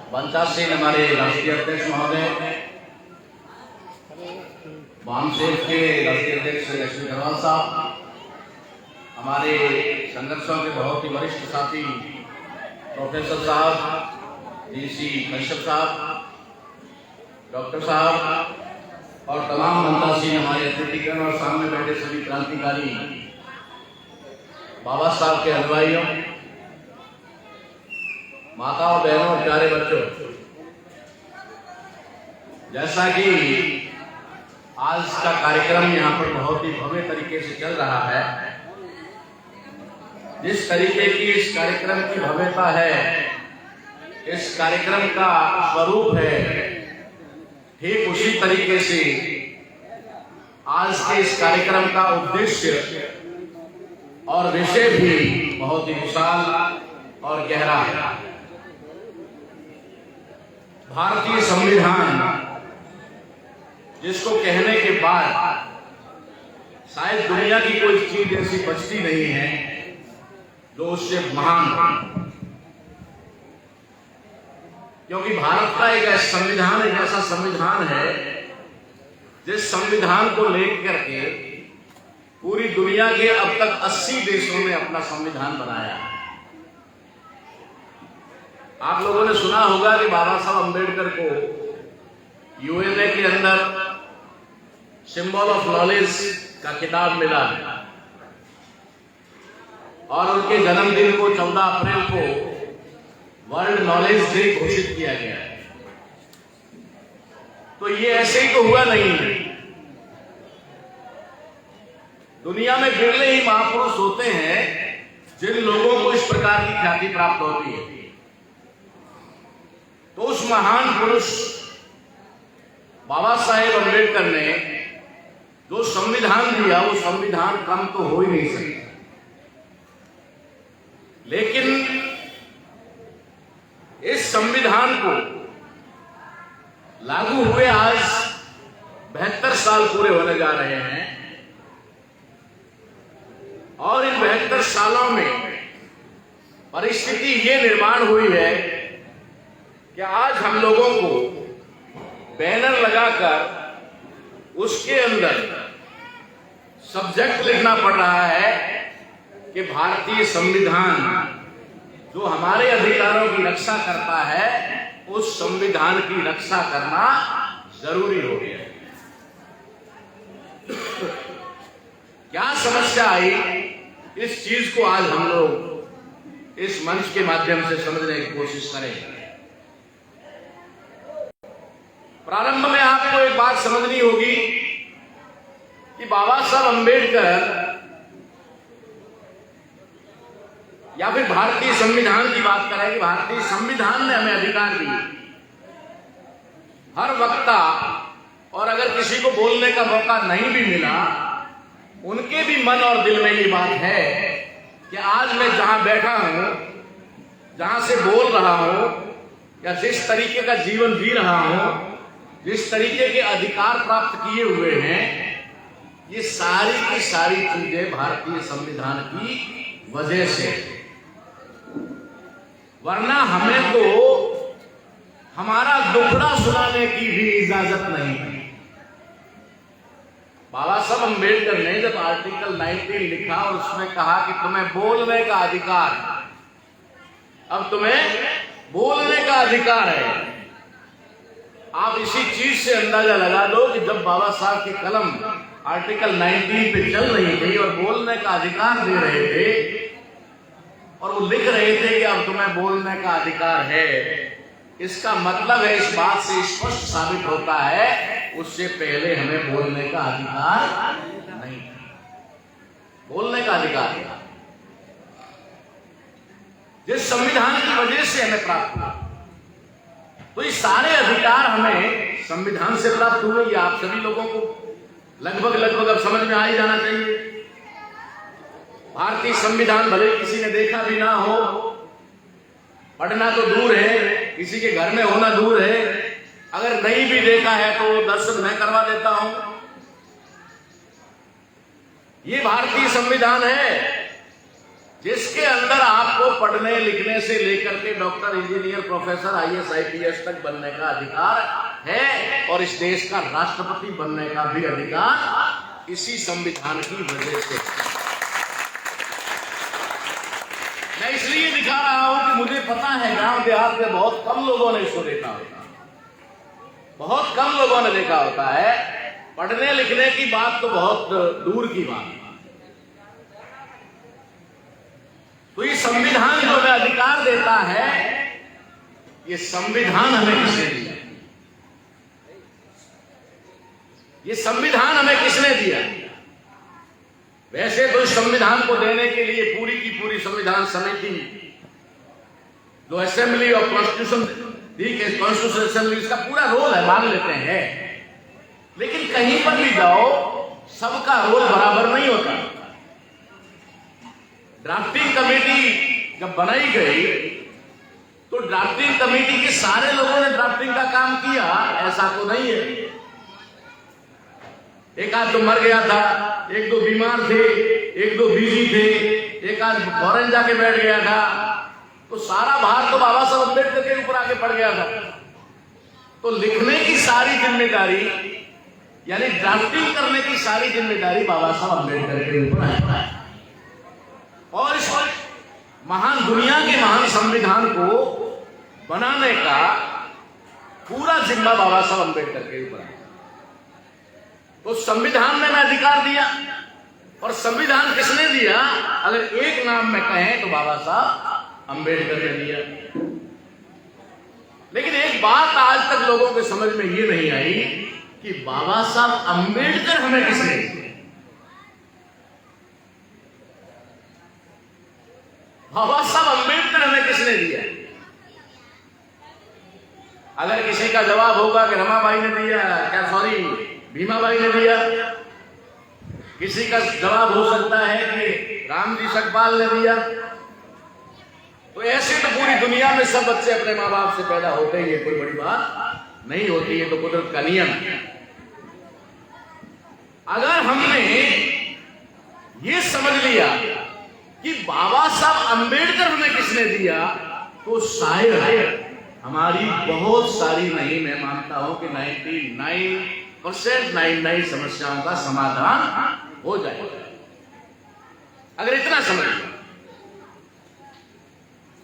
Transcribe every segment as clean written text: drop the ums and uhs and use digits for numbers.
पंचासीन हमारे राष्ट्रीय अध्यक्ष महोदय, वामसेफ के राष्ट्रीय अध्यक्ष लक्ष्मी अग्रवाल साहब, हमारे संघर्षों के बहुत ही वरिष्ठ साथी प्रोफेसर साहब, डीसी कश्यप साहब, डॉक्टर साहब और तमाम मंत्रासीन हमारे अतिथिगण और सामने बैठे सभी क्रांतिकारी बाबा साहब के अनुयायियों, माताओं, बहनों और प्यारे बच्चों, जैसा कि आज का कार्यक्रम यहाँ पर बहुत ही भव्य तरीके से चल रहा है, जिस तरीके की इस कार्यक्रम की भव्यता है, इस कार्यक्रम का स्वरूप है, ठीक उसी तरीके से आज के इस कार्यक्रम का उद्देश्य और विषय भी बहुत ही विशाल और गहरा है। भारतीय संविधान, जिसको कहने के बाद शायद दुनिया की कोई चीज ऐसी बचती नहीं है जो उससे महान हो, क्योंकि भारत का एक संविधान एक ऐसा संविधान है जिस संविधान को लेकर के पूरी दुनिया के अब तक 80 देशों ने अपना संविधान बनाया है। आप लोगों ने सुना होगा कि बाबा साहब अम्बेडकर को यूएनए के अंदर सिंबल ऑफ नॉलेज का खिताब मिला और उनके जन्मदिन को 14 अप्रैल को वर्ल्ड नॉलेज डे घोषित किया गया है। तो ये ऐसे ही तो हुआ नहीं है। दुनिया में बिरले ही महापुरुष होते हैं जिन लोगों को इस प्रकार की ख्याति प्राप्त होती है। तो उस महान पुरुष बाबा साहेब अम्बेडकर ने जो संविधान दिया, वो संविधान कम तो हो ही नहीं सकता, लेकिन इस संविधान को लागू हुए आज 72 साल पूरे होने जा रहे हैं और इन 72 सालों में परिस्थिति ये निर्माण हुई है कि आज हम लोगों को बैनर लगाकर उसके अंदर सब्जेक्ट लिखना पड़ रहा है कि भारतीय संविधान जो हमारे अधिकारों की रक्षा करता है, उस संविधान की रक्षा करना जरूरी हो गया है। क्या समस्या आई, इस चीज को आज हम लोग इस मंच के माध्यम से समझने की कोशिश करें। प्रारंभ में आपको एक बात समझनी होगी कि बाबा साहब अम्बेडकर या फिर भारतीय संविधान की बात करें कि भारतीय संविधान ने हमें अधिकार दिए। हर वक्ता और अगर किसी को बोलने का मौका नहीं भी मिला, उनके भी मन और दिल में ये बात है कि आज मैं जहां बैठा हूं, जहां से बोल रहा हूं, या जिस तरीके का जीवन जी रहा हूं, जिस तरीके के अधिकार प्राप्त किए हुए हैं, ये सारी की सारी चीजें भारतीय संविधान की वजह से। वरना हमें तो हमारा दुखड़ा सुनाने की भी इजाजत नहीं है। बाबा साहब अम्बेडकर ने जब आर्टिकल 19 लिखा और उसमें कहा कि तुम्हें बोलने का अधिकार, अब तुम्हें बोलने का अधिकार है, आप इसी चीज से अंदाजा लगा दो कि जब बाबा साहब की कलम आर्टिकल 19 पे चल रही थी और बोलने का अधिकार दे रहे थे और वो लिख रहे थे कि अब तुम्हें बोलने का अधिकार है, इसका मतलब है, इस बात से स्पष्ट साबित होता है, उससे पहले हमें बोलने का अधिकार नहीं था। बोलने का अधिकार था जिस संविधान की वजह से हमें प्राप्त हुआ। तो ये सारे अधिकार हमें संविधान से प्राप्त हुए, ये आप सभी लोगों को लगभग अब समझ में आ ही जाना चाहिए। भारतीय संविधान भले किसी ने देखा भी ना हो, पढ़ना तो दूर है, किसी के घर में होना दूर है, अगर नहीं भी देखा है तो दर्शन मैं करवा देता हूं। ये भारतीय संविधान है जिसके अंदर आपको पढ़ने लिखने से लेकर के doctor, engineer, professor, IAS, IPS तक बनने का अधिकार है और इस देश का राष्ट्रपति बनने का भी अधिकार इसी संविधान की वजह से। मैं इसलिए दिखा रहा हूं कि मुझे पता है गांव देहात में बहुत कम लोगों ने इसको देखा होता है, बहुत कम लोगों ने देखा होता है। पढ़ने लिखने की बात तो बहुत दूर की बात है। तो ये संविधान जो हमें अधिकार देता है, ये संविधान हमें किसने दिया? ये संविधान हमें किसने दिया? वैसे तो इस संविधान को देने के लिए पूरी की पूरी संविधान समिति जो assembly of constitution constitution assembly, इसका पूरा रोल है, मान लेते हैं। लेकिन कहीं पर भी जाओ सबका रोल बराबर नहीं होता। ड्राफ्टिंग कमेटी जब बनाई गई तो ड्राफ्टिंग कमेटी के सारे लोगों ने ड्राफ्टिंग का काम किया, ऐसा तो नहीं है। एक आध तो मर गया था, एक दो बीमार थे, एक दो बिजी थे, एक आध फॉरेन जाके बैठ गया था, तो सारा भार तो बाबा साहब अम्बेडकर के ऊपर आके पड़ गया था। तो लिखने की सारी जिम्मेदारी, यानी ड्राफ्टिंग करने की सारी जिम्मेदारी बाबा साहब अम्बेडकर के ऊपर है। और इस महान दुनिया के महान संविधान को बनाने का पूरा जिम्मा बाबा साहब अम्बेडकर के ऊपर है। तो संविधान ने अधिकार दिया, और संविधान किसने दिया? अगर एक नाम में कहें तो बाबा साहब अम्बेडकर ने दिया। लेकिन एक बात आज तक लोगों के समझ में ये नहीं आई कि बाबा साहब अम्बेडकर हमें किसने दिया? बाबा साहब अम्बेडकर हमें किसने दिया? अगर किसी का जवाब होगा कि रमाबाई ने दिया, क्या सॉरी भीमाबाई ने दिया, किसी का जवाब हो सकता है कि रामजी सकपाल ने दिया, तो ऐसे तो पूरी दुनिया में सब बच्चे अपने माँ बाप से पैदा होते ही है, कोई बड़ी बात नहीं होती है, तो कुदरत का नियम है। अगर हमने ये समझ लिया कि बाबा साहब अम्बेडकर हमें किसने दिया, तो शायद हमारी बहुत सारी, नहीं मैं मानता हूं कि 99% समस्याओं का समाधान हो जाएगा अगर इतना समझ लिया।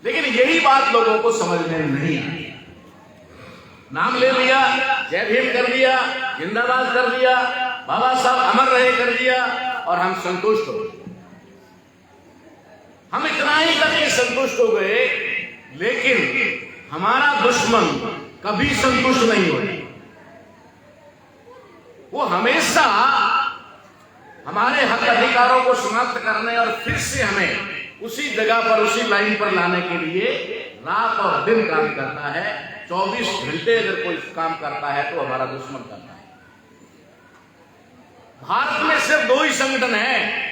लेकिन यही बात लोगों को समझ में नहीं आई। नाम ले लिया, जय भीम कर दिया, जिंदाबाद कर दिया, बाबा साहब अमर रहे कर दिया, और हम संतुष्ट हो गए। हम इतना ही करके संतुष्ट हो गए, लेकिन हमारा दुश्मन कभी संतुष्ट नहीं होता। वो हमेशा हमारे हक अधिकारों को समाप्त करने और फिर से हमें उसी जगह पर, उसी लाइन पर लाने के लिए रात और दिन काम करता है। 24 घंटे अगर कोई काम करता है तो हमारा दुश्मन करता है। भारत में सिर्फ 2 ही संगठन हैं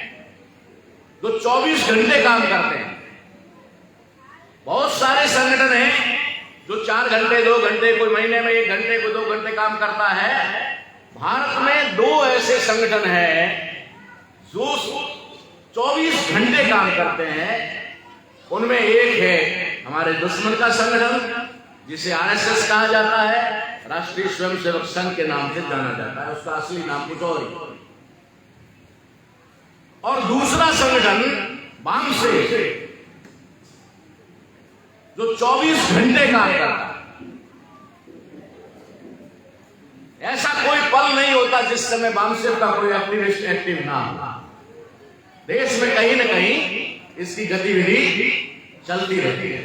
जो 24 घंटे काम करते हैं। बहुत सारे संगठन हैं जो 4 घंटे, 2 घंटे, कोई महीने में 1 घंटे, कोई 2 घंटे काम करता है। भारत में 2 ऐसे संगठन हैं जो 24 घंटे काम करते हैं। उनमें एक है हमारे दुश्मन का संगठन, जिसे RSS कहा जाता है, राष्ट्रीय स्वयंसेवक संघ के नाम से जाना जाता है, उसका असली नाम कुछ और ही। और दूसरा संगठन बामसे, जो 24 घंटे काम करता है। ऐसा कोई पल नहीं होता जिस समय बामसेव का कोई एक्टिविस्ट एक्टिव ना हो। देश में कहीं न कहीं इसकी गतिविधि चलती रहती है।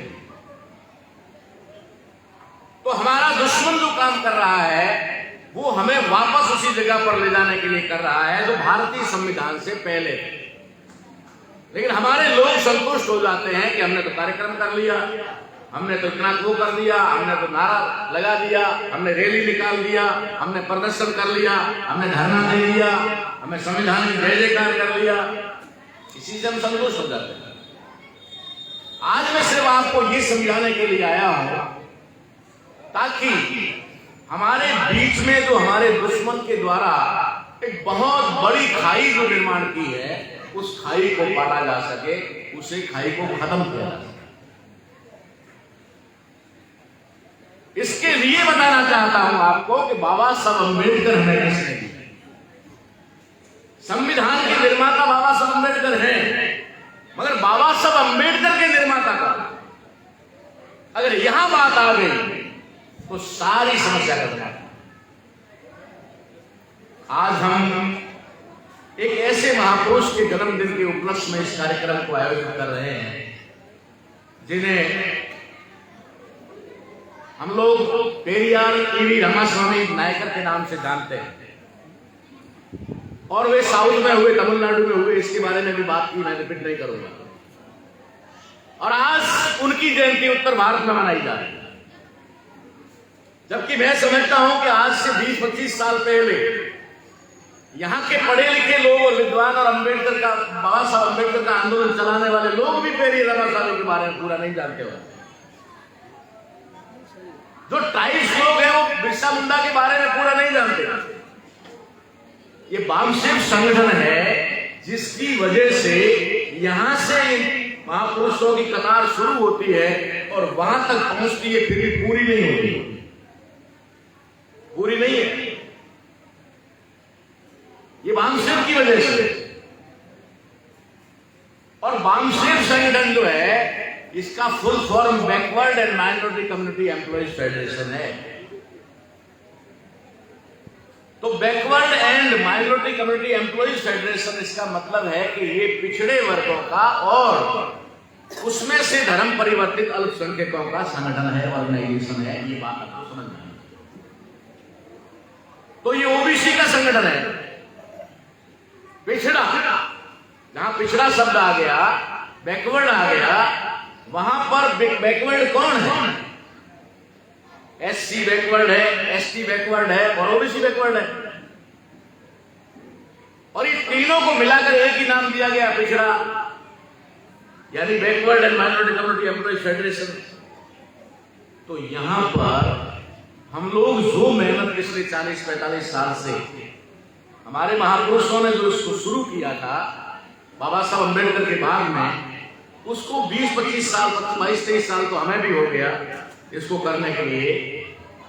तो हमारा दुश्मन जो काम कर रहा है वो हमें वापस उसी जगह पर ले जाने के लिए कर रहा है जो भारतीय संविधान से पहले थे। लेकिन हमारे लोग संतुष्ट हो जाते हैं कि हमने तो कार्यक्रम कर लिया, हमने तो इतना वो कर दिया, हमने तो नारा लगा दिया, हमने रैली निकाल दिया, हमने प्रदर्शन कर लिया, हमने धरना दे दिया, हमने संविधान की जय जयकार कर लिया। इसी से हम संतुष्ट हो जाते हैं। आज मैं सिर्फ आपको ये समझाने के लिए आया हूं ताकि हमारे बीच में जो हमारे दुश्मन के द्वारा एक बहुत बड़ी खाई जो निर्माण की है, उस खाई को पाटा जा सके, उसे खाई को खत्म किया। इसके लिए बताना चाहता हूं आपको कि बाबा साहब अम्बेडकर हमें किसने दी। संविधान के निर्माता बाबा साहब अम्बेडकर हैं, मगर बाबा साहब अम्बेडकर के निर्माता का अगर यहां बात आ गई तो सारी समस्या का समाधान। आज हम एक ऐसे महापुरुष के जन्मदिन के उपलक्ष्य में इस कार्यक्रम को आयोजित कर रहे हैं जिन्हें हम लोग पेरियार ईवी रामास्वामी नायकर के नाम से जानते हैं, और वे साउथ में हुए, तमिलनाडु में हुए, इसके बारे में भी बात की, मैं रिपीट नहीं करूंगा। और आज उनकी जयंती उत्तर भारत में मनाई जा रही है, जबकि मैं समझता हूं कि आज से 20-25 साल पहले यहां के पढ़े लिखे लोग और विद्वान और अम्बेडकर का, बाबा साहब अम्बेडकर का आंदोलन चलाने वाले लोग भी पेरियार रामास्वामी के बारे में पूरा नहीं जानते होते। जो ट्राइब्स लोग हैं वो बिरसा मुंडा के बारे में पूरा नहीं जानते। ये वामसेव संगठन है जिसकी वजह से यहां से महापुरुषों की कतार शुरू होती है और वहां तक पहुंचती है, फिर भी पूरी नहीं होती, पूरी नहीं है। ये वामसेव की वजह से। और वामसेव संगठन जो है इसका full form backward and minority community employees federation है। तो backward and minority community employees federation, इसका मतलब है कि ये पिछड़े वर्गों का और उसमें से धर्म परिवर्तित अल्पसंख्यकों का संगठन है, ऑर्गेनाइजेशन है। ये बात आपको समझना है। तो ये ओबीसी का संगठन है। पिछड़ा, जहां पिछड़ा शब्द आ गया, बैकवर्ड आ गया, वहां पर बैकवर्ड कौन है? एससी बैकवर्ड है, एसटी बैकवर्ड है और ओबीसी बैकवर्ड है। और ये तीनों को मिलाकर एक ही नाम दिया गया, पिछड़ा, यानी backward and minority community employees federation. तो यहां पर हम लोग जो मेहनत पिछले 40-45 साल से हमारे महापुरुषों ने जो इसको शुरू किया था बाबा साहब अम्बेडकर के बाद में, उसको 20-25 साल, 22-23 साल तो हमें भी हो गया इसको करने के लिए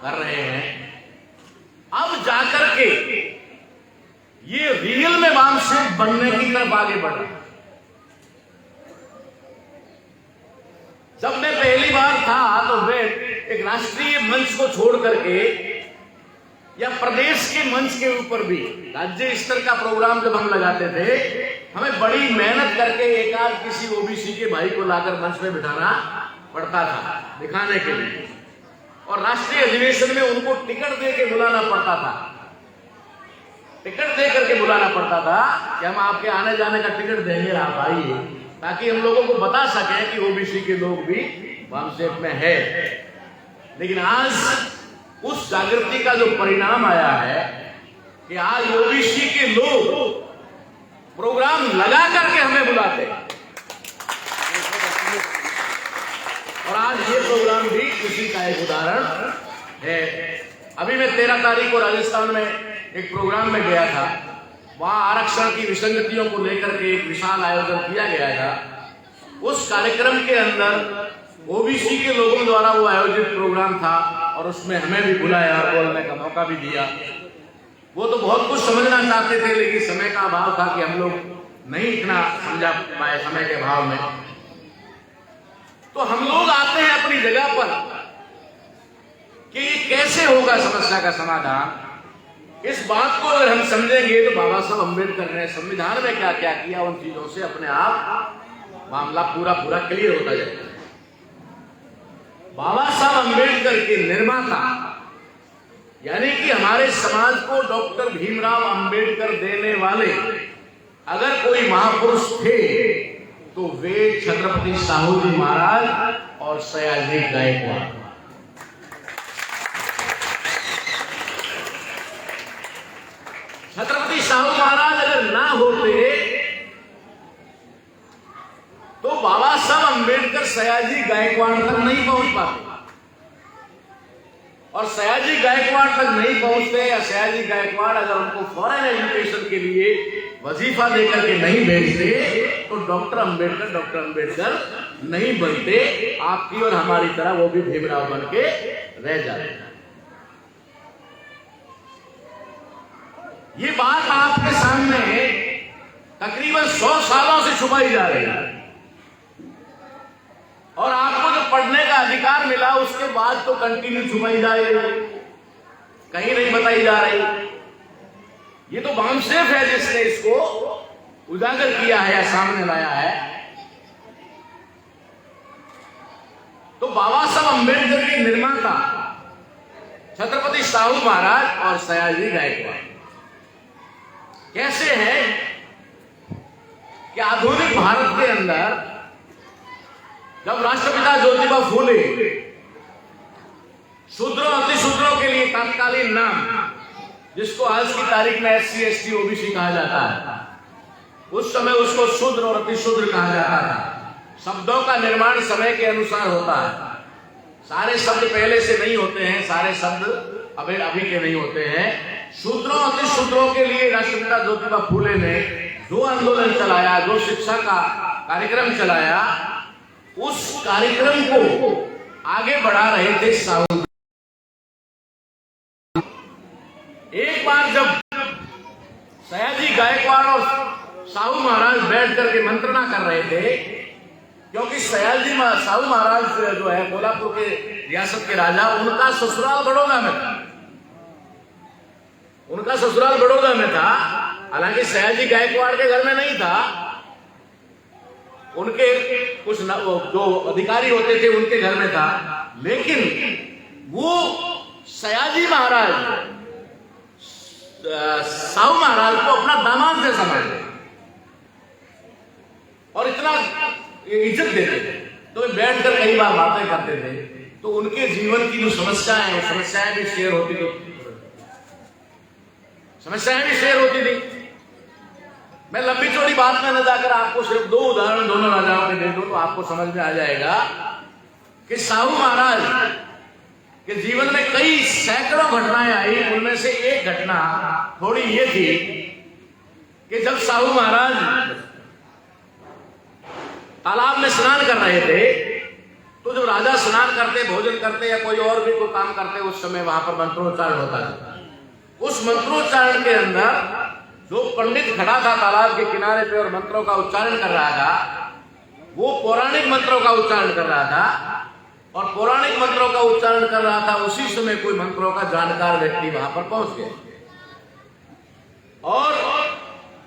कर रहे हैं। अब जाकर के ये रियल में वामसेव बनने की तरफ आगे बढ़ रहा है। जब मैं पहली बार था तो मैं एक राष्ट्रीय मंच को छोड़ करके या प्रदेश के मंच के ऊपर भी राज्य स्तर का प्रोग्राम जब हम लगाते थे, हमें बड़ी मेहनत करके एक आध किसी ओबीसी के भाई को लाकर मंच में बिठाना पड़ता था दिखाने के लिए, और राष्ट्रीय अधिवेशन में उनको टिकट दे के बुलाना पड़ता था। टिकट दे करके बुलाना पड़ता था कि हम आपके आने जाने का टिकट देंगे, आप आइए, ताकि हम लोगों को बता सकें कि ओबीसी के लोग भी वामसेव में है। लेकिन आज उस जागृति का जो परिणाम आया है कि आज ओबीसी के लोग प्रोग्राम लगा करके हमें बुलाते हैं, और आज ये प्रोग्राम भी उसी का एक उदाहरण है। अभी मैं 13 तारीख को राजस्थान में एक प्रोग्राम में गया था, वहां आरक्षण की विसंगतियों को लेकर के एक विशाल आयोजन किया गया था। उस कार्यक्रम के अंदर ओबीसी के लोगों द्वारा वो आयोजित प्रोग्राम था और उसमें हमें भी बुलाया, बोलने का मौका भी दिया। वो तो बहुत कुछ समझना चाहते थे, लेकिन समय का अभाव था कि हम लोग नहीं इतना समझा पाए समय के अभाव में। तो हम लोग आते हैं अपनी जगह पर कि ये कैसे होगा समस्या का समाधान। इस बात को अगर हम समझेंगे तो बाबा साहब अम्बेडकर ने संविधान में क्या क्या किया, उन चीजों से अपने आप मामला पूरा क्लियर होता जाएगा। बाबा साहब अम्बेडकर के निर्माता यानी कि हमारे समाज को डॉक्टर भीमराव अंबेडकर देने वाले अगर कोई महापुरुष थे तो वे छत्रपति साहू जी महाराज और सयाजी गायकवाड़। छत्रपति साहू महाराज अगर ना होते तो बाबा साहब अम्बेडकर सयाजी गायकवाड़ तक नहीं पहुंच पाते, और सयाजी गायकवाड़ तक नहीं पहुंचते या सयाजी गायकवाड़ अगर उनको फॉरेन एजुकेशन के लिए वजीफा देकर के नहीं भेजते तो डॉक्टर अंबेडकर नहीं बनते। आपकी और हमारी तरह वो भी भीमराव बन के रह जाते। ये बात आपके सामने तकरीबन 100 सालों से छुपाई जा रही है, और आपको जो पढ़ने का अधिकार मिला उसके बाद तो कंटिन्यू छुपाई जा रही है, कहीं नहीं बताई जा रही। ये तो वामसेफ है जिसने इसको उजागर किया है या सामने लाया है। तो बाबा साहब अंबेडकर के निर्माता छत्रपति साहू महाराज और सयाजी गायकवाड़ कैसे है कि आधुनिक भारत के अंदर जब राष्ट्रपिता ज्योतिबा फूले शूद्रों अतिशूद्रों के लिए तत्कालीन नाम, जिसको आज की तारीख में SC ST OBC कहा जाता है, उस समय उसको शूद्र और अतिशूद्र कहा जाता था। शब्दों का निर्माण समय के अनुसार होता है। सारे शब्द पहले से नहीं होते हैं, सारे शब्द अभी के नहीं होते हैं। शूद्रों अतिशूद्रों के लिए राष्ट्रपिता ज्योतिबा फूले ने जो आंदोलन चलाया, जो शिक्षा का कार्यक्रम चलाया, उस कार्यक्रम को आगे बढ़ा रहे थे साहू। एक बार जब सयाजी गायकवाड़ और साहू महाराज बैठ करके मंत्रणा कर रहे थे, क्योंकि साहू महाराज जो है कोल्हापुर के रियासत के राजा, उनका ससुराल बड़ौदा में था। उनका ससुराल बड़ौदा में था, हालांकि सयाजी गायकवाड़ के घर में नहीं था। उनके कुछ जो अधिकारी होते थे उनके घर में था, लेकिन वो सयाजी महाराज साहू महाराज को अपना दामाद जैसा मानते और इतना इज्जत देते थे। तो वे बैठकर कई बार बातें करते थे, तो उनके जीवन की जो समस्याएं हैं, समस्याएं भी शेयर होती थी। मैं लंबी चौड़ी बात में न जाकर आपको सिर्फ 2 उदाहरण दोनों राजाओं के दे दूं तो आपको समझ में आ जाएगा कि साहू महाराज के जीवन में कई सैकड़ों घटनाएं आई। उनमें से एक घटना थोड़ी ये थी कि जब साहू महाराज तालाब में स्नान कर रहे थे, तो जब राजा स्नान करते, भोजन करते या कोई और भी कोई काम करते, उस समय वहां पर मंत्रोच्चारण होता था। उस मंत्रोच्चारण के अंदर जो पंडित खड़ा था तालाब के किनारे पे और मंत्रों का उच्चारण कर रहा था, वो पौराणिक मंत्रों का उच्चारण कर रहा था। और पौराणिक मंत्रों का उच्चारण कर रहा था, उसी समय कोई मंत्रों का जानकार व्यक्ति वहां पर पहुंच गया और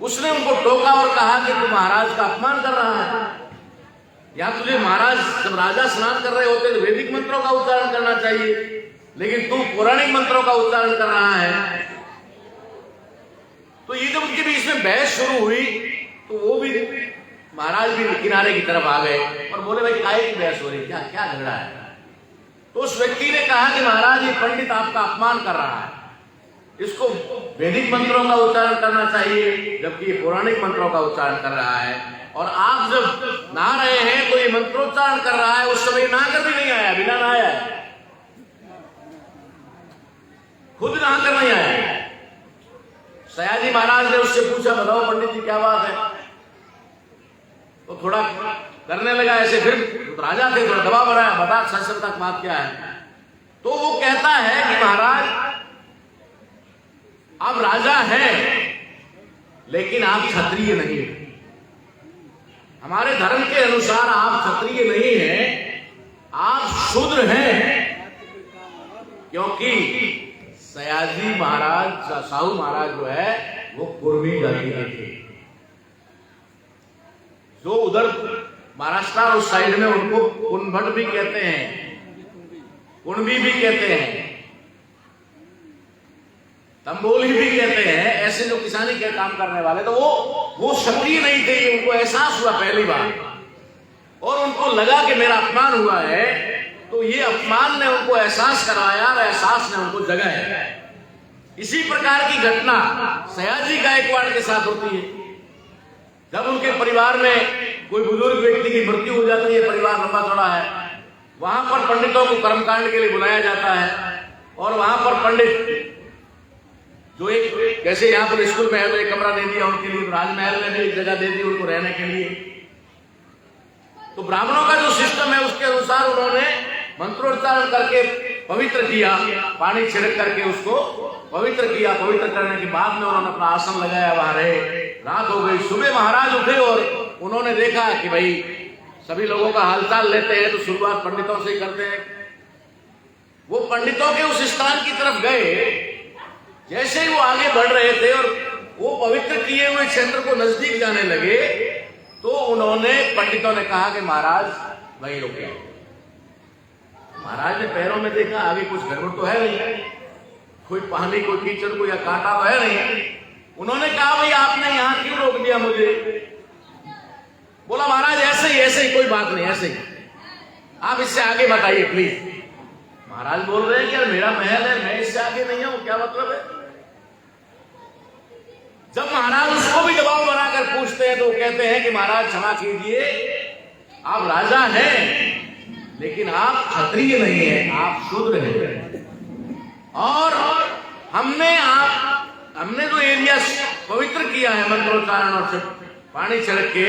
उसने उनको टोका और कहा कि तू महाराज का अपमान कर रहा है। या तुझे महाराज, जब राजा स्नान कर रहे होते तो वैदिक मंत्रों का उच्चारण करना चाहिए, लेकिन तू पौराणिक मंत्रों का उच्चारण कर रहा है। तो ये जब उनके बीच में बहस शुरू हुई तो वो भी महाराज भी किनारे की तरफ आ गए और बोले, भाई काहे की बहस हो रही, क्या क्या झगड़ा है? तो उस व्यक्ति ने कहा कि महाराज ये पंडित आपका अपमान कर रहा है, इसको वैदिक मंत्रों का उच्चारण करना चाहिए, जबकि ये पौराणिक मंत्रों का उच्चारण कर रहा है। और आप जब नहा रहे हैं तो ये मंत्रोच्चारण कर रहा है, उस समय नहाकर भी नहीं आया, बिना नहाया है, खुद नहाकर नहीं आया। सयाजी महाराज ने उससे पूछा, बताओ पंडित जी क्या बात है? तो थोड़ा करने लगा ऐसे, फिर तो राजा थे, थोड़ा दबाव बनाया, बता सच तक बात क्या है? तो वो कहता है कि महाराज आप राजा हैं लेकिन आप क्षत्रिय नहीं हैं। हमारे धर्म के अनुसार आप क्षत्रिय नहीं हैं, आप शूद्र हैं। क्योंकि सयाजी महाराज, साहू महाराज जो है वो कुर्मी जाति के थे, जो उधर महाराष्ट्र और उस साइड में उनको कुनभट भी कहते हैं, कुणबी भी कहते हैं, तंबोली भी कहते हैं, ऐसे जो किसानी के काम करने वाले, तो वो क्षत्रिय नहीं थे। उनको एहसास हुआ पहली बार और उनको लगा कि मेरा अपमान हुआ है, तो ये अपमान ने उनको एहसास करवाया और एहसास ने उनको जगाया। इसी प्रकार की घटना सयाजी गायकवाड़ के साथ होती है। जब उनके परिवार में कोई बुजुर्ग व्यक्ति की मृत्यु हो जाती है, परिवार लंबा चौड़ा है, वहां पर पंडितों को कर्मकांड के लिए बुलाया जाता है और वहां पर पंडित जो एक जैसे यहाँ पर स्कूल में है तो एक कमरा दे दिया उनके लिए, तो राजमहल में भी एक जगह दे दी उनको रहने के लिए। तो ब्राह्मणों का जो सिस्टम है उसके अनुसार उन्होंने मंत्रोच्चारण करके पवित्र किया, पानी छिड़क करके उसको पवित्र किया। पवित्र करने के बाद में उन्होंने अपना आसन लगाया, वहां रहे। रात हो गई, सुबह महाराज उठे और उन्होंने देखा कि भाई सभी लोगों का हालचाल लेते हैं तो शुरुआत पंडितों से ही करते हैं। वो पंडितों के उस स्थान की तरफ गए, जैसे ही वो आगे बढ़ रहे थे और वो पवित्र किए हुए क्षेत्र को नजदीक जाने लगे तो उन्होंने पंडितों ने कहा कि महाराज वहीं रुके। महाराज ने पैरों में देखा, आगे कुछ गड़बड़ तो है नहीं, कोई पानी कोई कीचड़ कोई या कांटा तो है नहीं। उन्होंने कहा भाई आपने यहाँ क्यों रोक दिया मुझे? बोला महाराज ऐसे ही कोई बात नहीं, ऐसे ही, आप इससे आगे बताइए प्लीज। महाराज बोल रहे हैं कि यार मेरा महल है, मैं इससे आगे नहीं हूं, क्या मतलब है? जब महाराज उसको भी दबाव बनाकर पूछते हैं तो वो कहते हैं कि महाराज क्षमा कीजिए, आप राजा हैं लेकिन आप क्षत्रिय नहीं हैं, आप शूद्र हैं। और हमने जो एरिया पवित्र किया है मंत्रोच्चारण और पानी छिड़क के,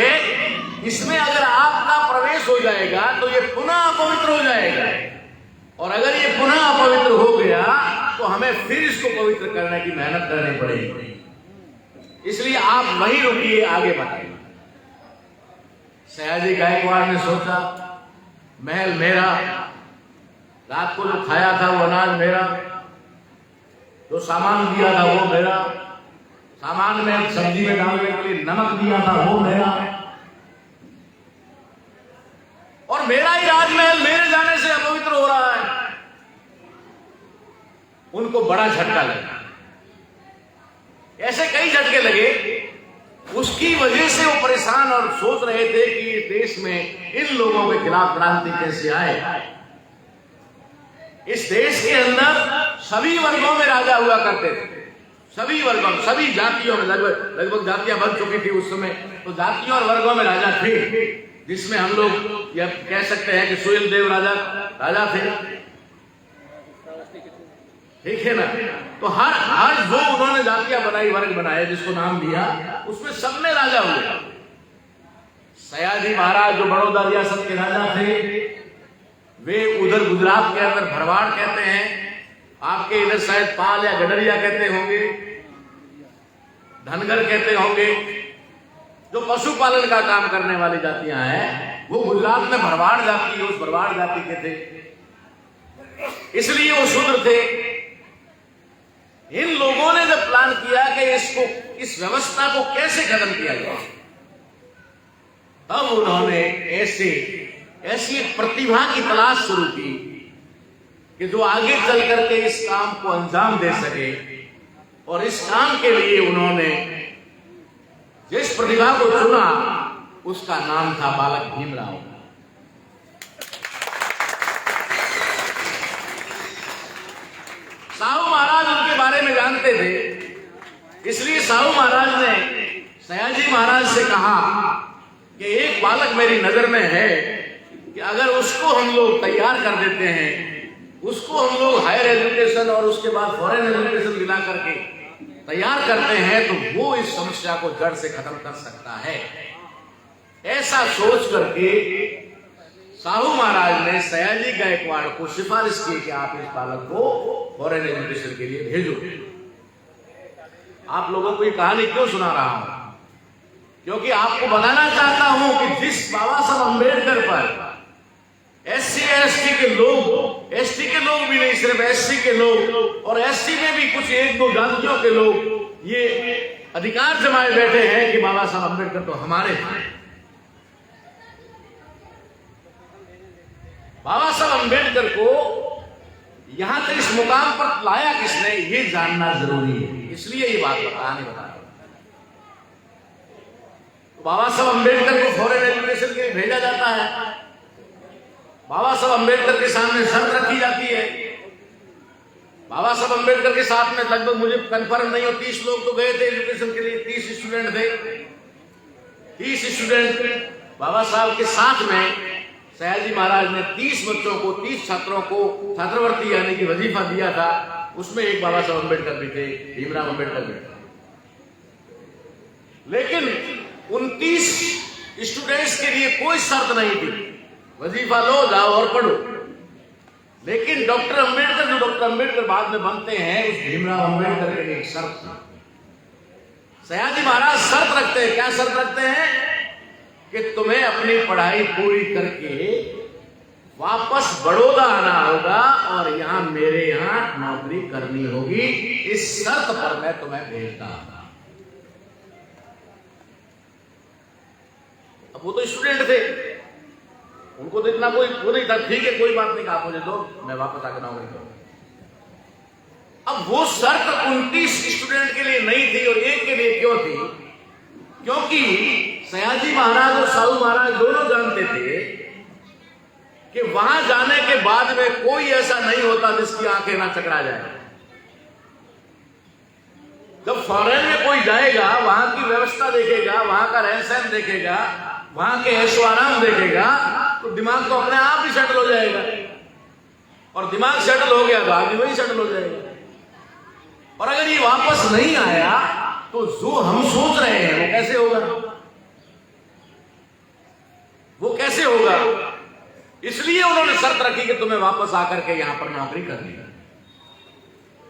इसमें अगर आपका प्रवेश हो जाएगा तो ये पुनः अपवित्र हो जाएगा, और अगर ये पुनः अपवित्र हो गया तो हमें फिर इसको पवित्र करने की मेहनत करनी पड़ेगी। इसलिए आप वहीं रुकिए, आगे बताइए। सयाजी गायकवाड़ ने सोचा महल मेरा, रात को जो खाया था वो अनाज मेरा, जो सामान दिया था वो मेरा, सामान में सब्जी में डालने के लिए नमक दिया था वो मेरा, और मेरा ही राजमहल मेरे जाने से अपवित्र हो रहा है। उनको बड़ा झटका लगा, ऐसे कई झटके लगे। उसकी वजह से वो परेशान और सोच रहे थे कि देश में इन लोगों के खिलाफ क्रांति कैसे आए। इस देश के अंदर सभी वर्गों में राजा हुआ करते थे, सभी वर्गों में, सभी जातियों में, लगभग जातियां बन चुकी थी उस समय, तो जातियों और वर्गों में राजा थे, जिसमें हम लोग यह कह सकते हैं कि सुहेल देव राजा थे, ठीक है ना। तो हर जो उन्होंने जातियां बनाई, वर्ग बनाए, जिसको नाम दिया, उसमें सब में राजा हुए। सयाजी महाराज जो बड़ौदा रियासत के राजा थे, वे उधर गुजरात के अंदर भरवाड़ कहते हैं, आपके इधर शायद पाल या गडरिया कहते होंगे, धनगर कहते होंगे। जो पशुपालन का काम करने वाली जातियां हैं वो गुजरात में भरवाड़ जाति, उस भरवाड़ जाति के थे, इसलिए वो शूद्र थे। इन लोगों ने जब प्लान किया कि इस व्यवस्था को कैसे खत्म किया जाए, तब उन्होंने ऐसी एक प्रतिभा की तलाश शुरू की कि जो आगे चल करके इस काम को अंजाम दे सके। और इस काम के लिए उन्होंने जिस प्रतिभा को चुना उसका नाम था बालक भीमराव। साहू महाराज उनके बारे में जानते थे, इसलिए साहू महाराज ने सयाजी महाराज से कहा कि एक बालक मेरी नजर में है कि अगर उसको हम लोग तैयार कर देते हैं, उसको हम लोग हायर एजुकेशन और उसके बाद फॉरेन एजुकेशन मिला करके तैयार करते हैं तो वो इस समस्या को जड़ से खत्म कर सकता है। ऐसा सोच करके साहू महाराज ने सयाजी गायकवाड़ को सिफारिश की कि आप इस बालक को फॉरेन एजुकेशन के लिए भेजो। आप लोगों को ये कहानी क्यों सुना रहा हूं? क्योंकि आपको बताना चाहता हूं कि जिस बाबा साहब अम्बेडकर पर एससी एसटी के लोग, एसटी के लोग भी नहीं, सिर्फ एससी के लोग और एससी में भी कुछ एक दो जातियों के लोग ये अधिकार जमाए बैठे हैं कि बाबा साहब अम्बेडकर तो हमारे हैं। बाबा साहब अम्बेडकर को यहां तक इस मुकाम पर लाया किसने, ये जानना जरूरी है, इसलिए ये बात बता रहा हूं। बाबा साहब अम्बेडकर को फॉरेन एजुकेशन के लिए भेजा जाता है। बाबा साहब अम्बेडकर के सामने शर्त रखी जाती है। बाबा साहब अम्बेडकर के साथ में लगभग, मुझे कंफर्म नहीं हो, 30 लोग तो गए थे एजुकेशन के लिए, 30 स्टूडेंट थे। 30 स्टूडेंट बाबा साहब के साथ में सयाजी महाराज ने 30 बच्चों को, 30 छात्रों को छात्रवृत्ति यानी कि वजीफा दिया था उसमें एक बाबा साहब अम्बेडकर भी थे, भीमराव अम्बेडकर भी थे। लेकिन 29 स्टूडेंट्स के लिए कोई शर्त नहीं थी, वजीफा लो, जाओ और पढ़ो। लेकिन डॉक्टर अम्बेडकर, जो डॉक्टर अम्बेडकर बाद में बनते हैं, उस भीमराव अम्बेडकर के लिए एक शर्त थी। सयाजी महाराज शर्त रखते हैं, क्या शर्त रखते हैं कि तुम्हें अपनी पढ़ाई पूरी करके वापस बड़ौदा आना होगा और यहां मेरे यहां नौकरी करनी होगी, इस शर्त पर मैं तुम्हें भेजता हूं। अब वो तो स्टूडेंट थे, उनको तो इतना कोई वो नहीं था, ठीक है कोई बात नहीं, कहा मुझे दो, मैं वापस आकर नौकरी करूंगा। अब वो शर्त 29 स्टूडेंट के लिए नहीं थी और एक के लिए क्यों थी? क्योंकि सयाजी महाराज और साहू महाराज दोनों जानते थे कि वहां जाने के बाद में कोई ऐसा नहीं होता जिसकी आंखें ना चकरा जाए। जब फॉरेन में कोई जाएगा, वहां की व्यवस्था देखेगा, वहां का रहन सहन देखेगा, वहां के ऐशो आराम देखेगा, तो दिमाग तो अपने आप ही सेटल हो जाएगा। और दिमाग सेटल हो गया तो आदमी वही सेटल हो जाएगा। और अगर ये वापस नहीं आया तो जो हम सोच रहे हैं वो कैसे होगा, वो कैसे होगा? इसलिए उन्होंने शर्त रखी कि तुम्हें वापस आकर के यहां पर नौकरी करनी है।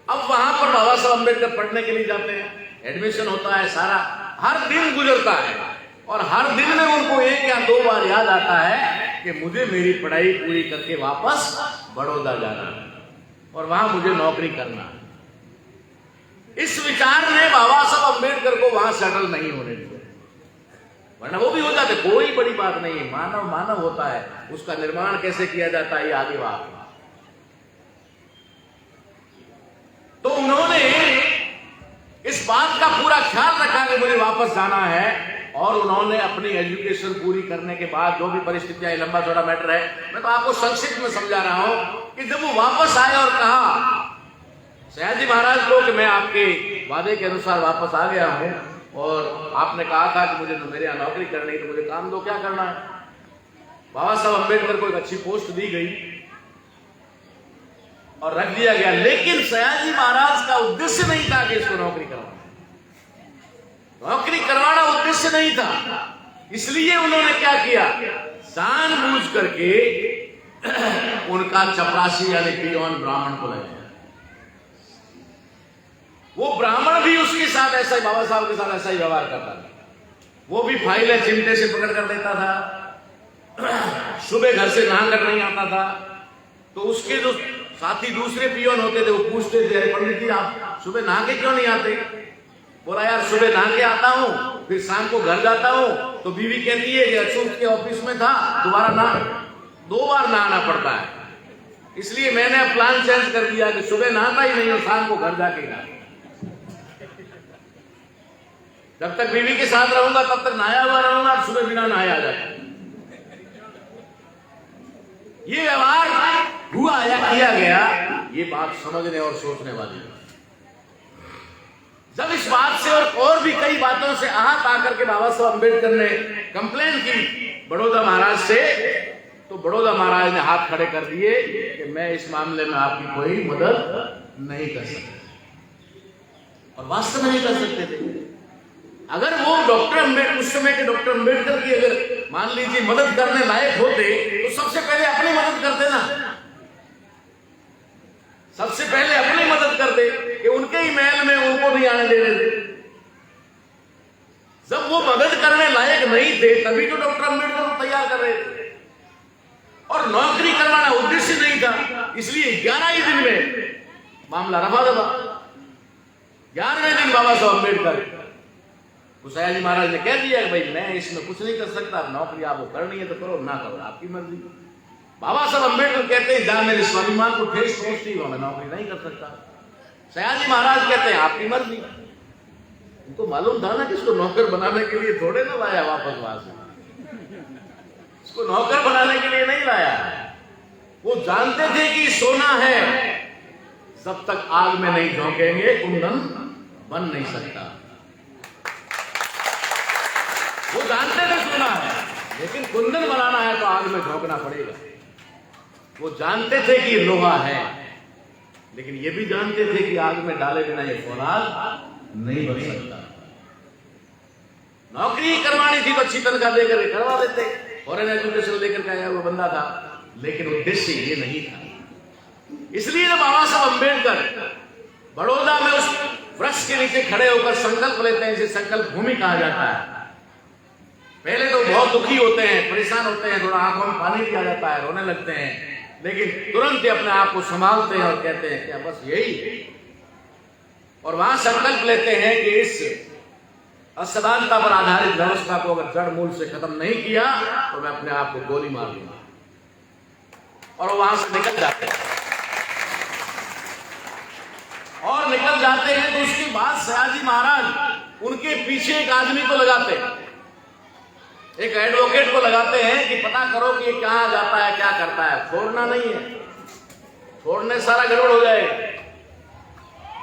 अब वहां पर बाबा साहब अम्बेडकर पढ़ने के लिए जाते हैं, एडमिशन होता है, सारा हर दिन गुजरता है और हर दिन में उनको 1 या 2 बार याद आता है कि मुझे मेरी पढ़ाई पूरी करके वापस बड़ौदा जाना है और वहां मुझे नौकरी करना है। इस विचार ने बाबा साहब अम्बेडकर को वहां सेटल नहीं होने दिया, वरना वो भी हो जाते, कोई बड़ी बात नहीं है, मानव मानव होता है, उसका निर्माण कैसे किया जाता है ये आगे बात। तो उन्होंने इस बात का पूरा ख्याल रखा कि मुझे वापस जाना है और उन्होंने अपनी एजुकेशन पूरी करने के बाद जो भी परिस्थितियां, लंबा चौड़ा मैटर है, मैं तो आपको संक्षिप्त में समझा रहा हूं कि जब वो वापस आए और कहा सयाजी महाराज को कि मैं आपके वादे के अनुसार वापस आ गया हूं और आपने कहा था कि मुझे मेरे यहां नौकरी करनी है, तो मुझे काम दो, क्या करना है? बाबा साहब अम्बेडकर को एक अच्छी पोस्ट दी गई और रख दिया गया। लेकिन सयाजी महाराज का उद्देश्य नहीं था कि इसको नौकरी करवाना, नौकरी करवाना उद्देश्य नहीं था। इसलिए उन्होंने क्या किया, जानबूझ करके उनका चपरासी यानी पियोन ब्राह्मण को लगाया। वो ब्राह्मण भी उसके साथ ऐसा ही, बाबा साहब के साथ ऐसा ही व्यवहार करता था। वो भी फाइलें चिमटे से पकड़ कर देता था, सुबह घर से नहा कर नहीं आता था। तो उसके जो साथी दूसरे पियोन होते थे वो पूछते थे, अरे पंडित जी आप सुबह नहा के क्यों नहीं आते? बोला यार सुबह नहा के आता हूं, फिर शाम को घर जाता हूं तो बीवी कहती है कि अछूत के ऑफिस में था, दोबारा नहा, 2 बार नहाना पड़ता है। इसलिए मैंने प्लान चेंज कर दिया कि सुबह नहाता ही नहीं और शाम को घर जाके नहा। जब तक बीवी के साथ रहूंगा तब तक नहाया हुआ रहूंगा, सुबह बिना नहाया आ जाता। ये व्यवहार हुआ या किया गया, ये बात समझने और सोचने वाली है। जब इस बात से और भी कई बातों से आहत आकर के बाबा साहब अम्बेडकर ने कंप्लेन की बड़ौदा महाराज से, तो बड़ौदा महाराज ने हाथ खड़े कर दिए कि मैं इस मामले में आपकी कोई मदद नहीं कर सकता। और वास्तव में नहीं कर सकते थे। अगर वो डॉक्टर अम्बेडकर, उस समय के डॉक्टर अम्बेडकर की अगर मान लीजिए मदद करने लायक होते तो सबसे पहले अपनी मदद करते ना, सबसे पहले अपनी मदद करते कि उनके ही महल में उनको नहीं आने दे रहे थे। जब वो मदद करने लायक नहीं थे तभी तो डॉक्टर अम्बेडकर को तैयार कर रहे थे और नौकरी करवाना उद्देश्य नहीं था। इसलिए 11 ही दिन में मामला रफा दफा। 11वें दिन बाबा साहब अम्बेडकर सयाजी महाराज ने कह दिया कि भाई मैं इसमें कुछ नहीं कर सकता, नौकरी आपको करनी है तो करो, ना करो आपकी मर्जी। बाबा साहब अम्बेडकर कहते हैं जहां मेरे स्वाभिमान को ठेस पहुंचती है मैं नौकरी नहीं कर सकता। सयाजी महाराज कहते हैं आपकी मर्जी। उनको मालूम था ना कि इसको नौकर बनाने के लिए थोड़े ना लाया वापस वहां से, इसको नौकर बनाने के लिए नहीं लाया। वो जानते थे कि सोना है, जब तक आग में नहीं झोंकेंगे कुंदन बन नहीं सकता। वो जानते थे सोना है, लेकिन कुंदन बनाना है तो आग में झोंकना पड़ेगा। वो जानते थे कि लोहा है, लेकिन ये भी जानते थे कि आग में डाले बिना ये फौलाद नहीं बन सकता। नौकरी करवानी थी तो अच्छी तनख्वाह देकर करवा देते, फॉरेन एजुकेशन लेकर के आया हुआ बंदा था, लेकिन उद्देश्य ये नहीं था। इसलिए जब बाबा साहब अम्बेडकर बड़ौदा में उस वृक्ष के नीचे खड़े होकर संकल्प लेते हैं, जिसे संकल्प भूमि कहा जाता है, पहले तो बहुत दुखी होते हैं, परेशान होते हैं, थोड़ा आंखों में पानी भी आ जाता है, रोने लगते हैं, लेकिन तुरंत ही अपने आप को संभालते हैं और कहते हैं क्या बस यही। और वहां संकल्प लेते हैं कि इस असमानता पर आधारित व्यवस्था को अगर जड़ मूल से खत्म नहीं किया तो मैं अपने आप को गोली मार दूंगा, और वहां से निकल जाते हैं। और निकल जाते हैं तो उसके बाद सयाजी महाराज उनके पीछे एक आदमी को लगाते हैं, एक एडवोकेट को लगाते हैं कि पता करो कि ये कहां जाता है, क्या करता है। छोड़ना नहीं है, छोड़ने सारा गड़बड़ हो जाएगा।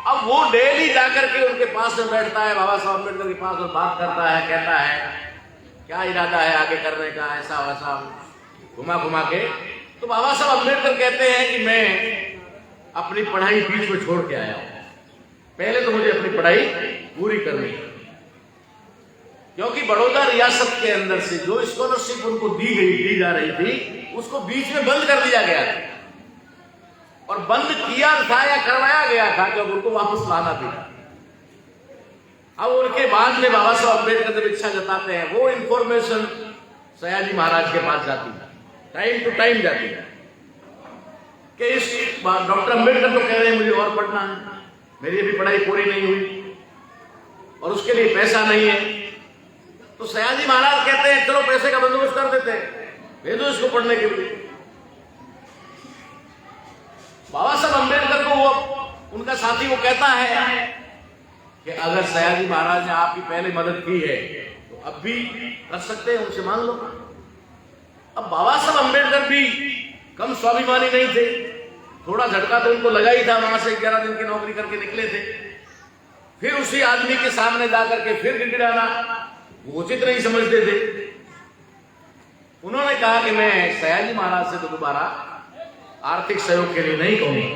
अब वो डेली जाकर के उनके पास में बैठता है, बाबा साहब अम्बेडकर के पास, और बात करता है, कहता है क्या इरादा है आगे करने का, ऐसा वैसा घुमा घुमा के। तो बाबा साहब अम्बेडकर कहते हैं कि मैं अपनी पढ़ाई बीच में छोड़ के आया हूं, पहले तो मुझे अपनी पढ़ाई पूरी करनी है, क्योंकि बड़ौदा रियासत के अंदर से जो स्कॉलरशिप उनको दी जा रही थी उसको बीच में बंद कर दिया गया था, और बंद किया था या करवाया गया था क्योंकि उनको वापस लाना भी था। अब उनके बाद में बाबा साहब अम्बेडकर जब इच्छा जताते हैं, वो इंफॉर्मेशन सयाजी महाराज के पास जाती है, टाइम टू टाइम जाती है कि इस डॉक्टर अम्बेडकर तो कह रहे हैं मुझे और पढ़ना है, मेरी अभी पढ़ाई पूरी नहीं हुई और उसके लिए पैसा नहीं है। तो सयाजी महाराज कहते हैं चलो पैसे का बंदोबस्त कर देते हैं, भेजो इसको पढ़ने के लिए। बाबा साहब अम्बेडकर को वो उनका साथी वो कहता है कि अगर सयाजी महाराज ने आपकी पहले मदद की है तो अब भी कर सकते हैं, उनसे मांग लो। अब बाबा साहब अम्बेडकर भी कम स्वाभिमानी नहीं थे, थोड़ा झटका तो उनको लगा ही था, वहां से 11 दिन की नौकरी करके निकले थे, फिर उसी आदमी के सामने जाकर के फिर गिड़गिड़ाना वो उचित नहीं समझते थे। उन्होंने कहा कि मैं सयाजी महाराज से तो दोबारा आर्थिक सहयोग के लिए नहीं कहूंगा,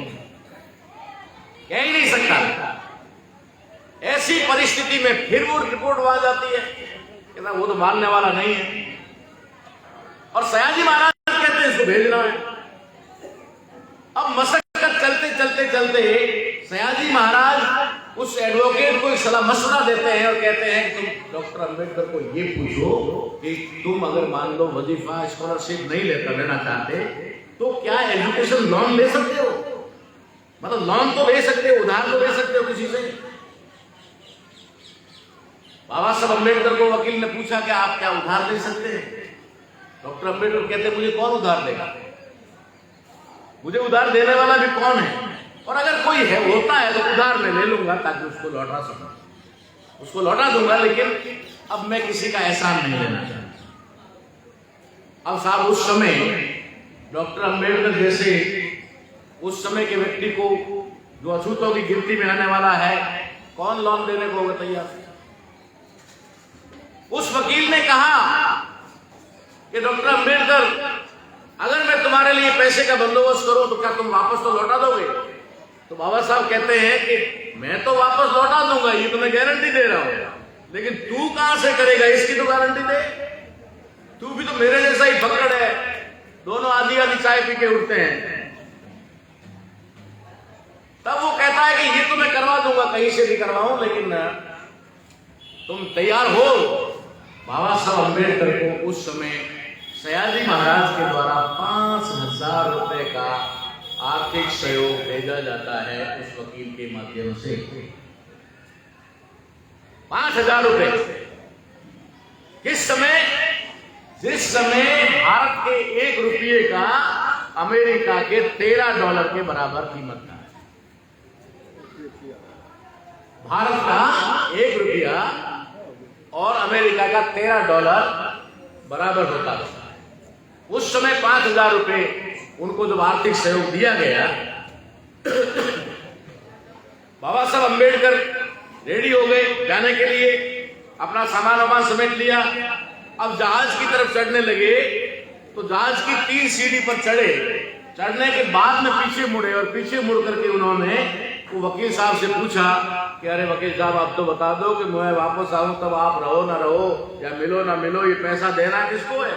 कह ही नहीं सकता। ऐसी परिस्थिति में फिर वो रिपोर्ट वहां जाती है, कहता वो तो मानने वाला नहीं है, और सयाजी महाराज कहते हैं इसको भेजना है। अब मशक्कत चलते चलते चलते सयाजी महाराज उस एडवोकेट को एक सलाह मशवरा देते हैं और कहते हैं कि तुम डॉक्टर अम्बेडकर को ये पूछो कि तुम अगर मान लो वजीफा स्कॉलरशिप नहीं लेना चाहते तो क्या एजुकेशन लोन ले सकते हो, मतलब लोन तो ले सकते हो, उधार तो ले सकते हो किसी से। बाबा साहब अम्बेडकर को वकील ने पूछा कि आप क्या उधार ले सकते हैं। डॉक्टर अम्बेडकर कहते मुझे कौन उधार देगा, मुझे उधार देने वाला भी कौन है, और अगर कोई है होता है तो उधार में ले लूंगा ताकि उसको लौटा सकूं, उसको लौटा दूंगा, लेकिन अब मैं किसी का एहसान नहीं लेना चाहता। अब साहब उस समय डॉक्टर अम्बेडकर जैसे उस समय के व्यक्ति को जो अछूतों की गिनती में आने वाला है, कौन लोन देने को होगा तैयार। उस वकील ने कहा कि डॉक्टर अम्बेडकर अगर मैं तुम्हारे लिए पैसे का बंदोबस्त करूं तो क्या तुम वापस तो लौटा दोगे। तो बाबा साहब कहते हैं कि मैं तो वापस लौटा दूंगा, ये तो मैं गारंटी दे रहा हूं, लेकिन तू कहां से करेगा इसकी तो गारंटी दे, तू भी तो मेरे जैसा ही भगड़ है, दोनों आधी आधी चाय पी के उठते हैं। तब वो कहता है कि ये तो मैं करवा दूंगा, कहीं से भी करवाऊं, लेकिन तुम तैयार हो। बाबा साहब अम्बेडकर को उस समय सयाजी महाराज के द्वारा 5,000 रुपए का आर्थिक सहयोग भेजा जाता है उस वकील के माध्यम से। 5,000 रुपए किस समय, जिस समय भारत के 1 रुपये का अमेरिका के $13 के बराबर कीमत था। भारत का 1 रुपया और अमेरिका का $13 बराबर होता था। उस समय 5,000 रुपए उनको जब आर्थिक सहयोग दिया गया, बाबा साहब अम्बेडकर रेडी हो गए जाने के लिए, अपना सामान वामान समेट लिया। अब जहाज की तरफ चढ़ने लगे तो जहाज की 3 सीढ़ी पर चढ़े चढ़ने के बाद में पीछे मुड़े और पीछे मुड़ करके उन्होंने वो वकील साहब से पूछा कि अरे वकील साहब आप तो बता दो कि मैं वापस आऊं तब आप रहो ना रहो या मिलो ना मिलो, ये पैसा देना किसको है?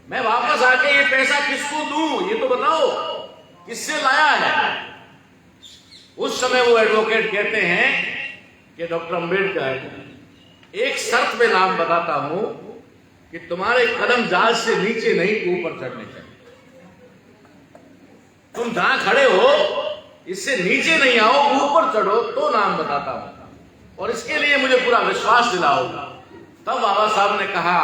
मैं वापस आके ये पैसा किसको दूं, ये तो बताओ, किससे लाया है? उस समय वो एडवोकेट कहते हैं कि डॉक्टर अंबेडकर, एक शर्त पे नाम बताता हूं कि तुम्हारे कदम जहाज से नीचे नहीं ऊपर चढ़ने चाहिए। तुम जहां खड़े हो इससे नीचे नहीं आओ, ऊपर चढ़ो तो नाम बताता हूं, और इसके लिए मुझे पूरा विश्वास दिलाओ। तब बाबा साहब ने कहा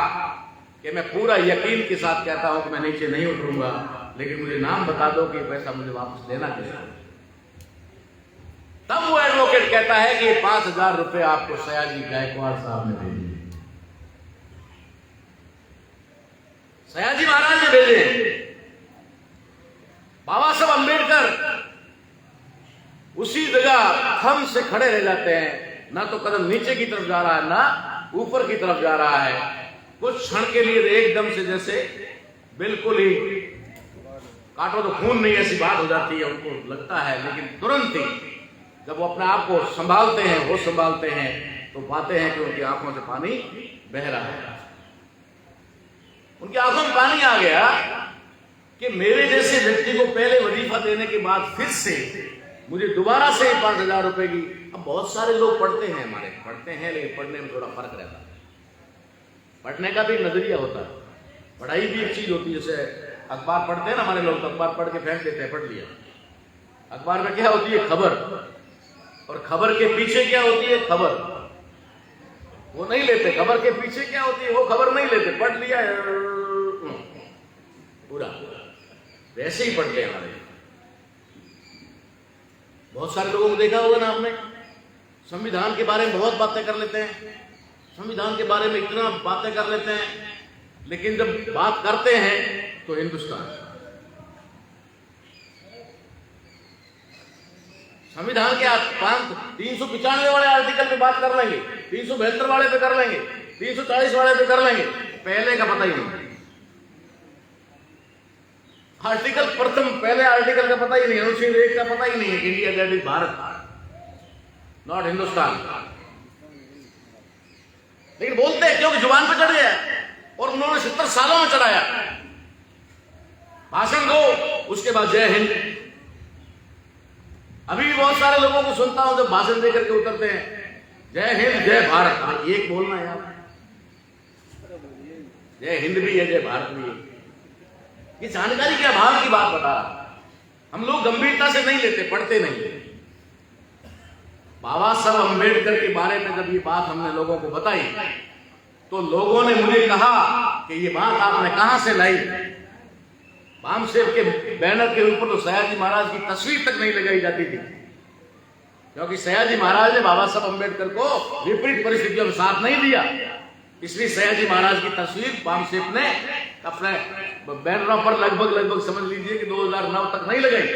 कि मैं पूरा यकीन के साथ कहता हूं कि मैं नीचे नहीं उतरूंगा, लेकिन मुझे नाम बता दो कि पैसा मुझे वापस देना कैसे। तब वो एडवोकेट कहता है कि 5,000 रुपए आपको सयाजी गायकवाड़ साहब ने भेजे, सयाजी महाराज ने भेजे। बाबा साहब अंबेडकर उसी जगह थम से खड़े रह जाते हैं, ना तो कदम नीचे की तरफ जा रहा है ना ऊपर की तरफ जा रहा है। कुछ क्षण के लिए एकदम से जैसे बिल्कुल ही काटो तो खून नहीं, ऐसी बात हो जाती है उनको लगता है, लेकिन तुरंत ही जब वो अपने आप को संभालते हैं, होश संभालते हैं, तो पाते हैं कि उनकी आंखों से पानी बह रहा है। उनकी आंखों में पानी आ गया कि मेरे जैसे व्यक्ति को पहले वजीफा देने के बाद फिर से मुझे दोबारा से 5,000 रुपए की। अब बहुत सारे लोग पढ़ते हैं, हमारे पढ़ते हैं, लेकिन पढ़ने में थोड़ा फर्क रहता है। पढ़ने का भी नजरिया होता है, पढ़ाई भी एक चीज होती है। जैसे अखबार पढ़ते हैं ना हमारे लोग, तो अखबार पढ़ के फेंक देते हैं, पढ़ लिया। अखबार में क्या होती है? खबर, और खबर के पीछे क्या होती है? खबर, वो नहीं लेते। खबर के पीछे क्या होती है? वो खबर नहीं लेते, पढ़ लिया पूरा, वैसे ही पढ़ते हैं हमारे। बहुत सारे लोगों को देखा होगा ना आपने, संविधान के बारे में बहुत बातें कर लेते हैं, संविधान के बारे में इतना बातें कर लेते हैं, लेकिन जब बात करते हैं तो हिंदुस्तान, संविधान के 395 वाले आर्टिकल पे बात कर लेंगे, 372 वाले पे कर लेंगे, 340 वाले पे कर लेंगे, पहले का पता ही नहीं। आर्टिकल प्रथम, पहले आर्टिकल का पता ही नहीं, अनुच्छेद 1 का पता ही नहीं है। India that is Bharat, not Hindustan. लेकिन बोलते हैं क्योंकि जुबान पे चढ़ गया, और उन्होंने 70 सालों में चढ़ाया। भाषण दो, उसके बाद जय हिंद। अभी भी बहुत सारे लोगों को सुनता हूं जब भाषण देकर के उतरते हैं, जय हिंद जय भारत। एक बोलना यार, जय हिंद भी है, जय भारत भी है। ये जानकारी के अभाव की बात बता रहा। हम लोग गंभीरता से नहीं लेते, पढ़ते नहीं। बाबा साहब अंबेडकर के बारे में जब ये बात हमने लोगों को बताई, तो लोगों ने मुझे कहा कि ये बात आपने कहां से लाई? बामसेव के बैनर के ऊपर तो सयाजी महाराज की तस्वीर तक नहीं लगाई जाती थी, क्योंकि सयाजी महाराज ने बाबा साहब अंबेडकर को विपरीत परिस्थितियों में साथ नहीं दिया। इसलिए सयाजी महाराज की तस्वीर बामसेव ने अपने बैनरों पर लगभग समझ लीजिए कि 2009 तक नहीं लगाई।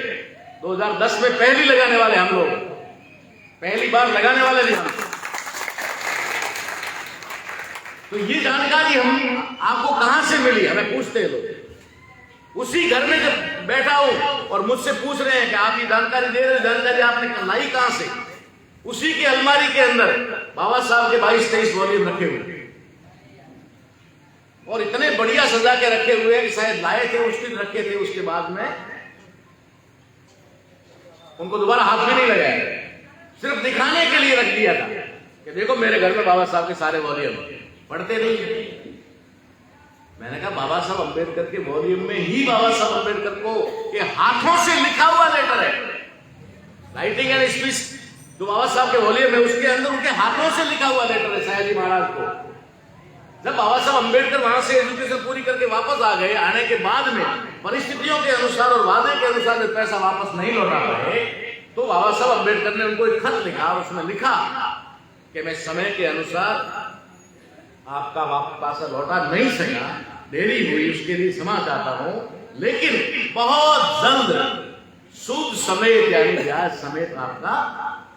2010 में पहली लगाने वाले हम लोग, पहली बार लगाने वाले थे हम। तो ये जानकारी हम आपको कहां से मिली? हमें पूछते हैं लोग। उसी घर में जब बैठा हूं और मुझसे पूछ रहे हैं कि आप ये जानकारी दे रहे हो, जानकारी आपने लाई कहां से? उसी की अलमारी के अंदर बाबा साहब के 22-23 वॉल्यूम रखे हुए, और इतने बढ़िया सजा के रखे हुए हैं कि शायद लाए थे उस दिन रखे थे, उसके बाद में उनको दोबारा हाथ भी नहीं लगाया, सिर्फ दिखाने के लिए रख दिया था कि देखो मेरे घर में बाबा साहब के सारे वॉल्यूम। पढ़ते नहीं। मैंने कहा बाबा साहब अंबेडकर के वॉल्यूम में ही बाबा साहब अंबेडकर को के हाथों से लिखा हुआ लेटर है, राइटिंग एंड स्पीच जो बाबा साहब के वॉल्यूम है, उसके अंदर उनके हाथों से लिखा हुआ लेटर है सयाजी महाराज को। जब बाबा साहब अंबेडकर वहां से एजुकेशन पूरी करके वापस आ गए, आने के बाद में परिस्थितियों के अनुसार और वादे के अनुसार जब पैसा वापस नहीं लौटा पाए, तो बाबा साहब अंबेडकर ने उनको एक खत लिखा, उसमें लिखा कि मैं समय के अनुसार आपका पैसा लौटा नहीं सका, देरी हुई, उसके लिए क्षमा चाहता हूं, लेकिन बहुत जल्द शुद्ध समेत यानी ब्याज समेत आपका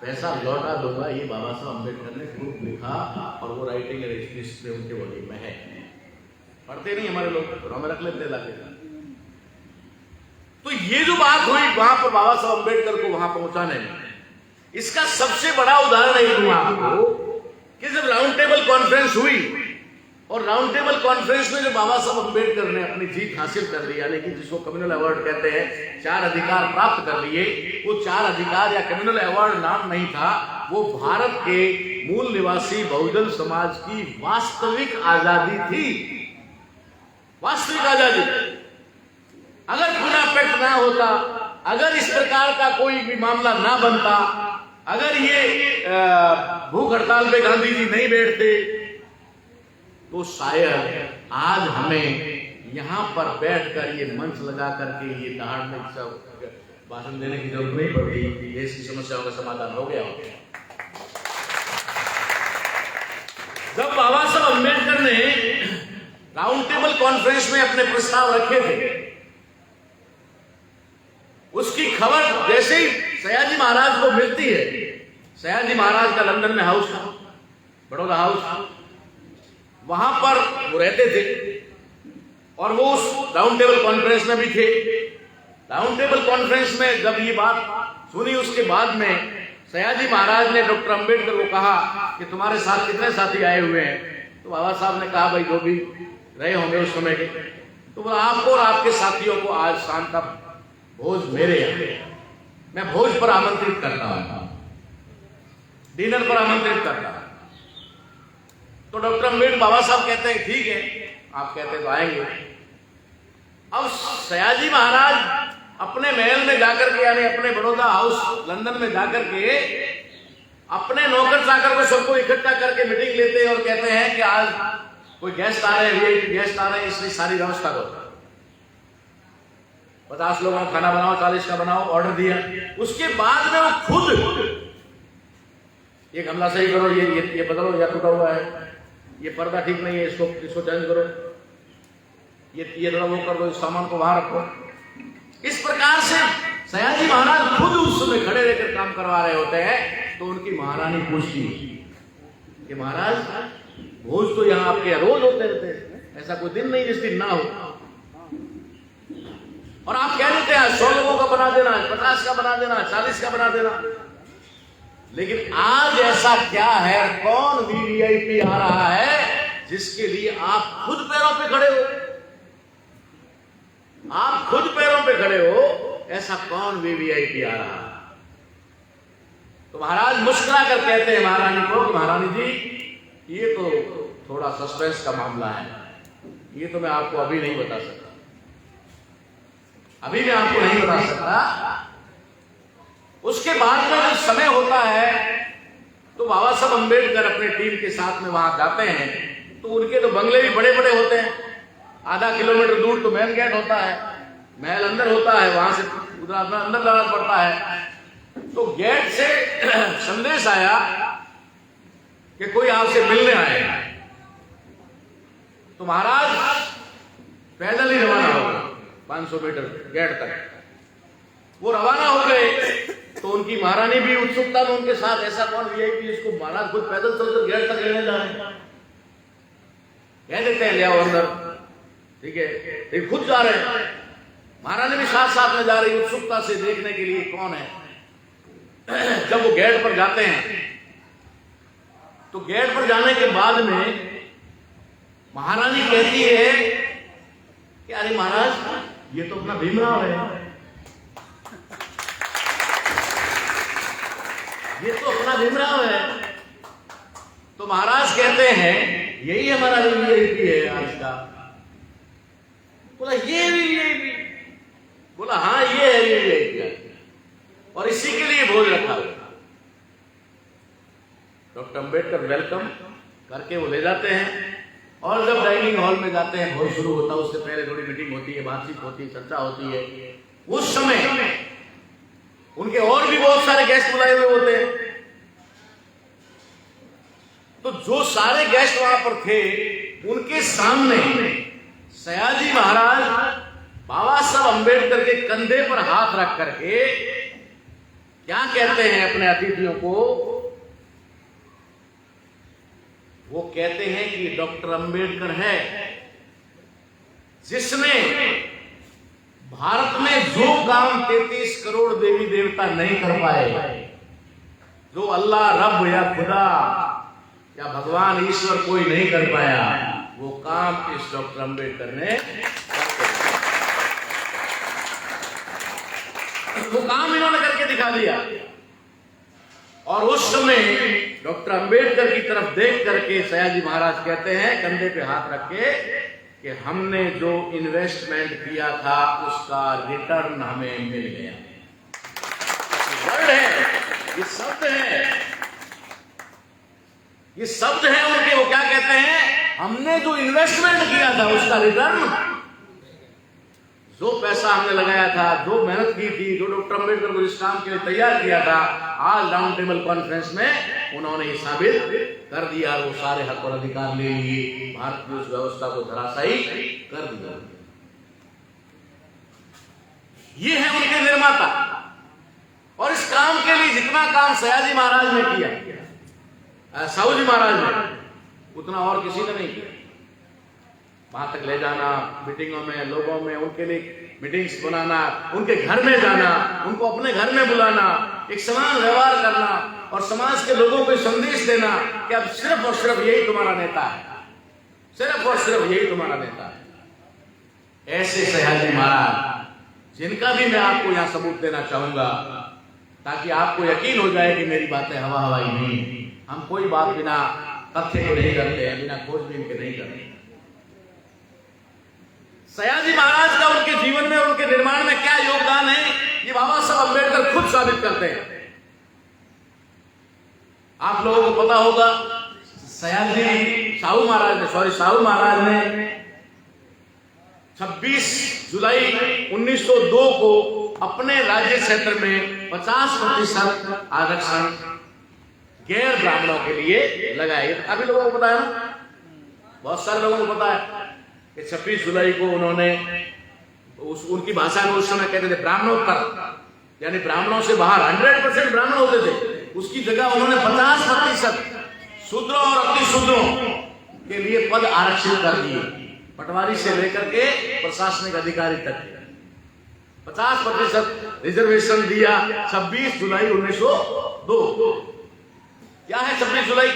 पैसा लौटा दूंगा। ये बाबा साहब अंबेडकर ने खूब लिखा, और वो राइटिंग में उनके वॉल्यूम में है। पढ़ते नहीं हमारे लोग, तो हमें रख लेते लाके। तो ये जो बात हुई वहां पर बाबा साहब अम्बेडकर को वहां पहुंचाने में, इसका सबसे बड़ा उदाहरण एक दूंगा आपको कि जब राउंड टेबल कॉन्फ्रेंस हुई और राउंड टेबल कॉन्फ्रेंस में जो बाबा साहब अम्बेडकर ने अपनी जीत हासिल कर ली, यानी कि जिसको कम्युनल अवार्ड कहते हैं, 4 अधिकार प्राप्त कर लिए। वो 4 अधिकार या कम्युनल अवार्ड नाम नहीं था, वो भारत के मूल निवासी बहुजन समाज की वास्तविक आजादी थी, वास्तविक आजादी। अगर पुनः पैक्ट ना होता, अगर इस प्रकार का कोई भी मामला ना बनता, अगर ये भूख हड़ताल पे गांधी जी नहीं बैठते, तो शायद आज हमें यहां पर बैठकर ये मंच लगा करके ये धार्मिक सब भाषण देने की जरूरत नहीं पड़ती, देश की समस्याओं का समाधान हो गया। जब बाबा साहब अम्बेडकर ने राउंड टेबल कॉन्फ्रेंस में अपने प्रस्ताव रखे थे, उसकी खबर जैसे ही सयाजी महाराज को मिलती है, सयाजी महाराज का लंदन में हाउस था, बड़ौदा हाउस, वहां पर वो रहते थे और वो उस राउंड टेबल कॉन्फ्रेंस में भी थे। राउंड टेबल कॉन्फ्रेंस में जब ये बात सुनी, उसके बाद में सयाजी महाराज ने डॉक्टर अम्बेडकर को कहा कि तुम्हारे साथ कितने साथी आए हुए हैं? तो बाबा साहब ने कहा भाई जो भी रहे होंगे उस समय के, तो आपको और आपके साथियों को आज शाम का भोज मेरे यहाँ, मैं भोज पर आमंत्रित करता हूं, डिनर पर आमंत्रित करता हूं। तो डॉक्टर अम्बेडकर बाबा साहब कहते हैं ठीक है, आप कहते हैं तो आएंगे। अब सयाजी महाराज अपने महल में जाकर के, यानी अपने बड़ौदा हाउस लंदन में जाकर के, अपने नौकर चाकर को सबको इकट्ठा करके मीटिंग लेते हैं और कहते हैं कि आज कोई गेस्ट आ रहे हैं, गेस्ट आ रहे हैं, इसलिए सारी व्यवस्था करो, 50 लोगों का खाना बनाओ, 40 का बनाओ, ऑर्डर दिया। उसके बाद में वो खुद ये गमला सही करो, ये बदलो, या टूटा हुआ है, ये पर्दा ठीक नहीं है, इसको चेंज करो, ये थोड़ा वो कर दो, इस सामान को वहां रखो। इस प्रकार से सयाजी महाराज खुद उस समय खड़े रहकर काम करवा रहे होते हैं। तो उनकी महारानी पूछती कि महाराज भोज तो यहाँ आपके रोज होते रहते हैं, ऐसा कोई दिन नहीं जिस दिन ना हो, और आप कह देते हैं 100 लोगों का बना देना, 50 का बना देना, 40 का बना देना, लेकिन आज ऐसा क्या है, कौन वीवीआईपी आ रहा है जिसके लिए आप खुद पैरों पे खड़े हो? आप खुद पैरों पे खड़े हो, ऐसा कौन वीवीआईपी आ रहा है? तो महाराज मुस्कुरा कर कहते हैं महारानी को कि महारानी जी ये तो थोड़ा सस्पेंस का मामला है, ये तो मैं आपको अभी नहीं बता सकता, अभी मैं आपको नहीं बता सकता। उसके बाद में जब समय होता है तो बाबा साहब अम्बेडकर अपने टीम के साथ में वहां जाते हैं, तो उनके तो बंगले भी बड़े बड़े होते हैं, आधा किलोमीटर दूर तो मेन गेट होता है, महल अंदर होता है, वहां से उधर अंदर जाना पड़ता है। तो गेट से संदेश आया कि कोई आपसे मिलने आएगा। तो महाराज पैदल ही रवाना हो गए 500 मीटर गेट तक, वो रवाना हो गए। तो उनकी महारानी भी उत्सुकता में उनके साथ, ऐसा कौन वीआईपी जिसको महाराज खुद पैदल चलकर गेट तक लेने जा रहे हैं, कह देते हैं ले आओ अंदर, ठीक है, लेकिन खुद जा रहे हैं, महारानी भी साथ साथ में जा रही उत्सुकता से देखने के लिए कौन है। जब वो गेट पर जाते हैं तो गेट पर जाने के बाद में महारानी कहती है कि अरे महाराज ये तो अपना भीमराव है, ये तो अपना भीमराव है। तो महाराज कहते हैं यही हमारा वीवीआईपी है आज का। बोला ये वीवीआईपी? बोला हाँ ये है वीवीआईपी, और इसी के लिए भोज रखा हुआ। डॉक्टर अम्बेडकर वेलकम करके वो ले जाते हैं, और जब डाइनिंग हॉल में जाते हैं, भोज शुरू होता है, उससे पहले थोड़ी मीटिंग होती है, बातचीत होती है, चर्चा होती है। उस समय उनके और भी बहुत सारे गेस्ट बुलाए हुए होते हैं। तो जो सारे गेस्ट वहां पर थे, उनके सामने सयाजी महाराज बाबा साहब अम्बेडकर के कंधे पर हाथ रख करके क्या कहते हैं अपने अतिथियों को? वो कहते हैं कि डॉक्टर अम्बेडकर है जिसने भारत में जो काम 33 करोड़ देवी देवता नहीं कर पाए, जो अल्लाह रब या खुदा या भगवान ईश्वर कोई नहीं कर पाया, वो काम इस डॉक्टर अंबेडकर ने वो काम इन्होंने करके दिखा दिया। और उस समय डॉक्टर अंबेडकर की तरफ देख करके सयाजी महाराज कहते हैं कंधे पे हाथ रख के कि हमने जो इन्वेस्टमेंट किया था उसका रिटर्न हमें मिल गया। वर्ड है, ये शब्द है, ये शब्द है उनके। वो क्या कहते हैं, हमने जो इन्वेस्टमेंट किया था उसका रिटर्न, जो पैसा हमने लगाया था, जो मेहनत की थी, जो डॉक्टर अंबेडकर को इस काम के लिए तैयार किया था, आज राउंड टेबल कॉन्फ्रेंस में उन्होंने ये साबित कर दिया। वो सारे हक और अधिकार ले लिए, भारत की उस व्यवस्था को धराशायी कर दिया। ये है उनके निर्माता। और इस काम के लिए जितना काम सयाजी महाराज ने किया, साहू जी महाराज ने, उतना और किसी ने नहीं किया। वहां तक ले जाना, मीटिंगों में, लोगों में उनके लिए मीटिंग्स बनाना, उनके घर में जाना, उनको अपने घर में बुलाना, एक समान व्यवहार करना और समाज के लोगों को संदेश देना कि अब सिर्फ और सिर्फ यही तुम्हारा नेता है, सिर्फ और सिर्फ यही तुम्हारा नेता है। ऐसे सयाजी महाराज, जिनका भी मैं आपको यहां सबूत देना चाहूंगा ताकि आपको यकीन हो जाए कि मेरी बातें हवा हवाई नहीं, हम कोई बात बिना तथ्य को नहीं करते हैं, बिना खोजबीन के नहीं करते। सयाजी महाराज का उनके जीवन में, उनके निर्माण में क्या योगदान है, ये बाबा साहब अंबेडकर खुद साबित करते हैं। आप लोगों को पता होगा, साहू महाराज ने 26 जुलाई 1902 को अपने राज्य क्षेत्र में 50% आरक्षण गैर ब्राह्मणों के लिए लगाया। ये काफी लोगों को पता है ना, बहुत सारे लोगों को पता है कि 26 जुलाई को उन्होंने उनकी भाषा में उस समय कहते थे ब्राह्मणोत्तर, यानी ब्राह्मणों से बाहर 100% ब्राह्मण होते थे, उसकी जगह उन्होंने 50% शूद्रों और अति शूद्रों के लिए पद आरक्षित कर दिए। पटवारी से लेकर के प्रशासनिक अधिकारी तक 50% रिजर्वेशन दिया। 26 जुलाई 1902। क्या है 26 जुलाई?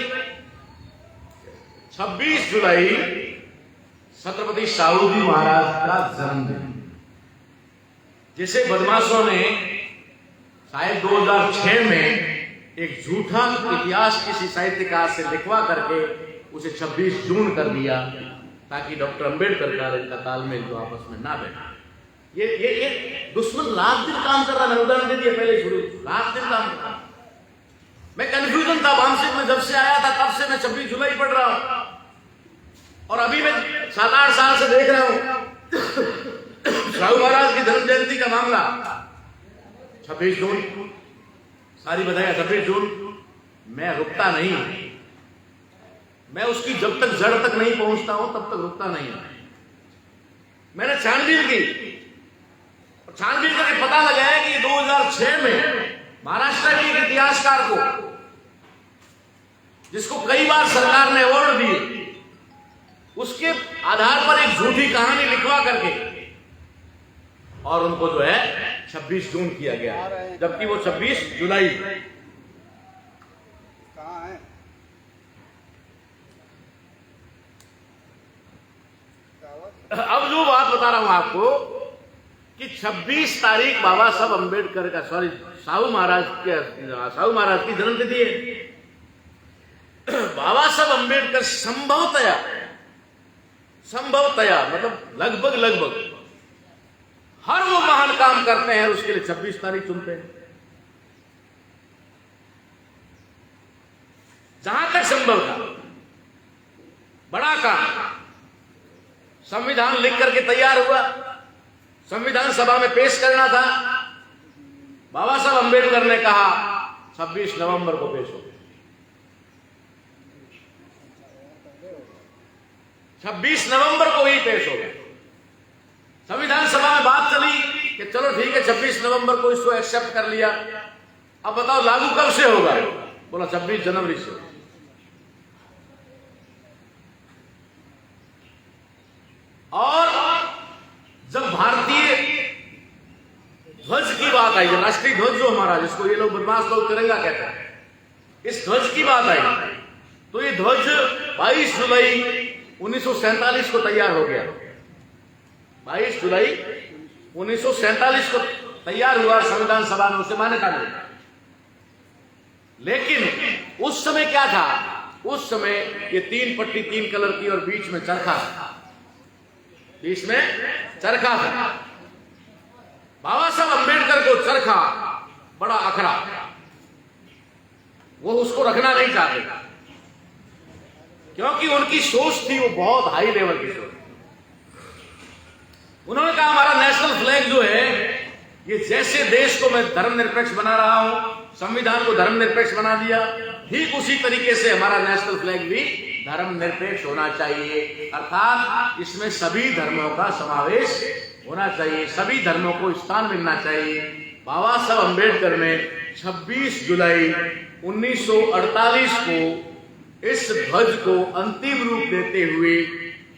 26 जुलाई छत्रपति साहू जी महाराज का जन्मदिन, जिसे बदमाशों ने शायद 2006 में एक झूठा इतिहास किसी साहित्यकार से लिखवा करके उसे 26 जून कर दिया ताकि डॉक्टर अंबेडकर का इनका तालमेल जो आपस में ना बैठे। ये दुश्मन रात दिन काम कर रहा है। उदाहरण दे दिया पहले शुरू, रात दिन काम कर रहा। मैं कंफ्यूजन था मानसिक में, जब से आया था तब से मैं 26 जुलाई पढ़ रहा हूं और अभी मैं 7-8 साल से देख रहा हूं साहू महाराज की धर्म जयंती का मामला 26 जून, सारी बधाई 26 जून। मैं रुकता नहीं, मैं उसकी जब तक जड़ तक नहीं पहुंचता हूं तब तक रुकता नहीं। मैंने छानबीन की, छानबीन करके पता लगा है कि 2006 में महाराष्ट्र के एक इतिहासकार को, जिसको कई बार सरकार ने अवार्ड दिए, उसके आधार पर एक झूठी कहानी लिखवा करके और उनको जो है 26 जून किया गया, जबकि वो 26 जुलाई। कहां है? अब जो बात बता रहा हूं आपको कि 26 तारीख बाबा साहब अंबेडकर का, सॉरी साहू महाराज की जन्मतिथि है। बाबा साहब अंबेडकर संभवतया मतलब लगभग हर वो महान काम करते हैं उसके लिए 26 तारीख चुनते हैं। जहां तक संभव था, बड़ा काम, संविधान लिख करके तैयार हुआ, संविधान सभा में पेश करना था। बाबा साहब अंबेडकर ने कहा 26 नवंबर को पेश हो। 26 नवंबर को ही पेश हो गया। संविधान सभा में बात चली कि चलो ठीक है 26 नवंबर को इसको एक्सेप्ट कर लिया, अब बताओ लागू कब से होगा? बोला 26 जनवरी से। और भारतीय ध्वज की बात आई, राष्ट्रीय ध्वज जो हमारा, जिसको ये लोग बदमाश लोग तिरंगा कहते हैं, इस ध्वज की बात आई, तो ये ध्वज 22 जुलाई 1947 को तैयार हो गया। 22 जुलाई 1947 को तैयार हुआ, संविधान सभा में उसे मान्यता मिली। लेकिन उस समय क्या था, उस समय ये 3 पट्टी 3 कलर की और बीच में चरखा था, बीच में चरखा था। बाबा साहब अंबेडकर को चरखा बड़ा अखरा, वो उसको रखना नहीं चाहते, क्योंकि उनकी सोच थी वो बहुत हाई लेवल की सोच। उन्होंने कहा हमारा नेशनल फ्लैग जो है, ये जैसे देश को मैं धर्मनिरपेक्ष बना रहा हूं, संविधान को धर्मनिरपेक्ष बना दिया, ठीक उसी तरीके से हमारा नेशनल फ्लैग भी धर्मनिरपेक्ष होना चाहिए, अर्थात इसमें सभी धर्मों का समावेश होना चाहिए, सभी धर्मों को स्थान मिलना चाहिए। बाबा साहब अंबेडकर ने 26 जुलाई 1948 को इस ध्वज को अंतिम रूप देते हुए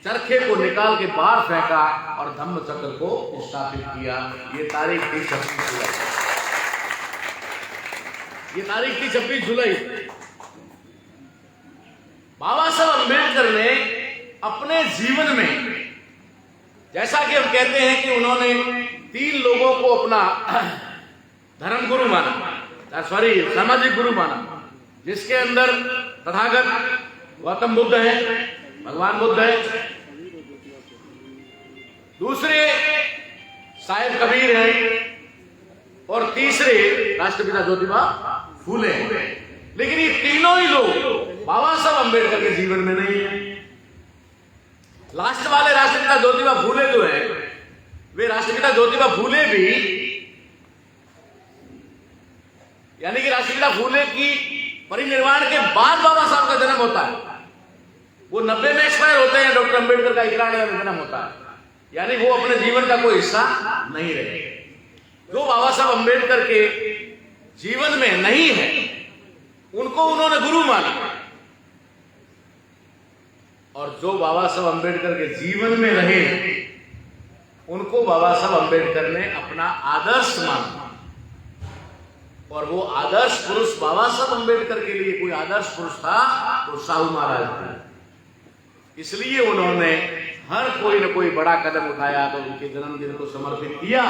चरखे को निकाल के बाहर फेंका और धम्म चक्र को स्थापित किया। ये तारीख थी 26 जुलाई, ये तारीख थी 26 जुलाई। बाबा साहब अंबेडकर ने अपने जीवन में, जैसा कि हम कहते हैं कि उन्होंने 3 लोगों को अपना धर्म गुरु माना, सॉरी सामाजिक गुरु माना, जिसके अंदर तथागत गौतम बुद्ध है, भगवान बुद्ध है, दूसरे साहिब कबीर हैं, और तीसरे राष्ट्रपिता ज्योतिबा फूले हैं। लेकिन ये तीनों ही लोग बाबा साहब अंबेडकर के जीवन में नहीं है। लास्ट वाले राष्ट्रपिता ज्योतिबा फूले जो है, वे राष्ट्रपिता ज्योतिबा फूले भी, यानी कि राष्ट्रपिता फूले की परिनिर्वाण के बाद बाबा साहब का जन्म होता है। वो 90 में एक्सपायर होते हैं, डॉक्टर अंबेडकर का 91 में जन्म होता है, यानी वो अपने जीवन का कोई हिस्सा नहीं रहे। जो बाबा साहब अंबेडकर के जीवन में नहीं है, उनको उन्होंने गुरु माना, और जो बाबा साहब अंबेडकर के जीवन में रहे, उनको बाबा साहब अंबेडकर ने अपना आदर्श माना। और वो आदर्श पुरुष बाबा साहब अंबेडकर के लिए कोई आदर्श पुरुष था तो साहू महाराज थे। इसलिए उन्होंने हर कोई न कोई बड़ा कदम उठाया तो उनके जन्मदिन को समर्पित किया।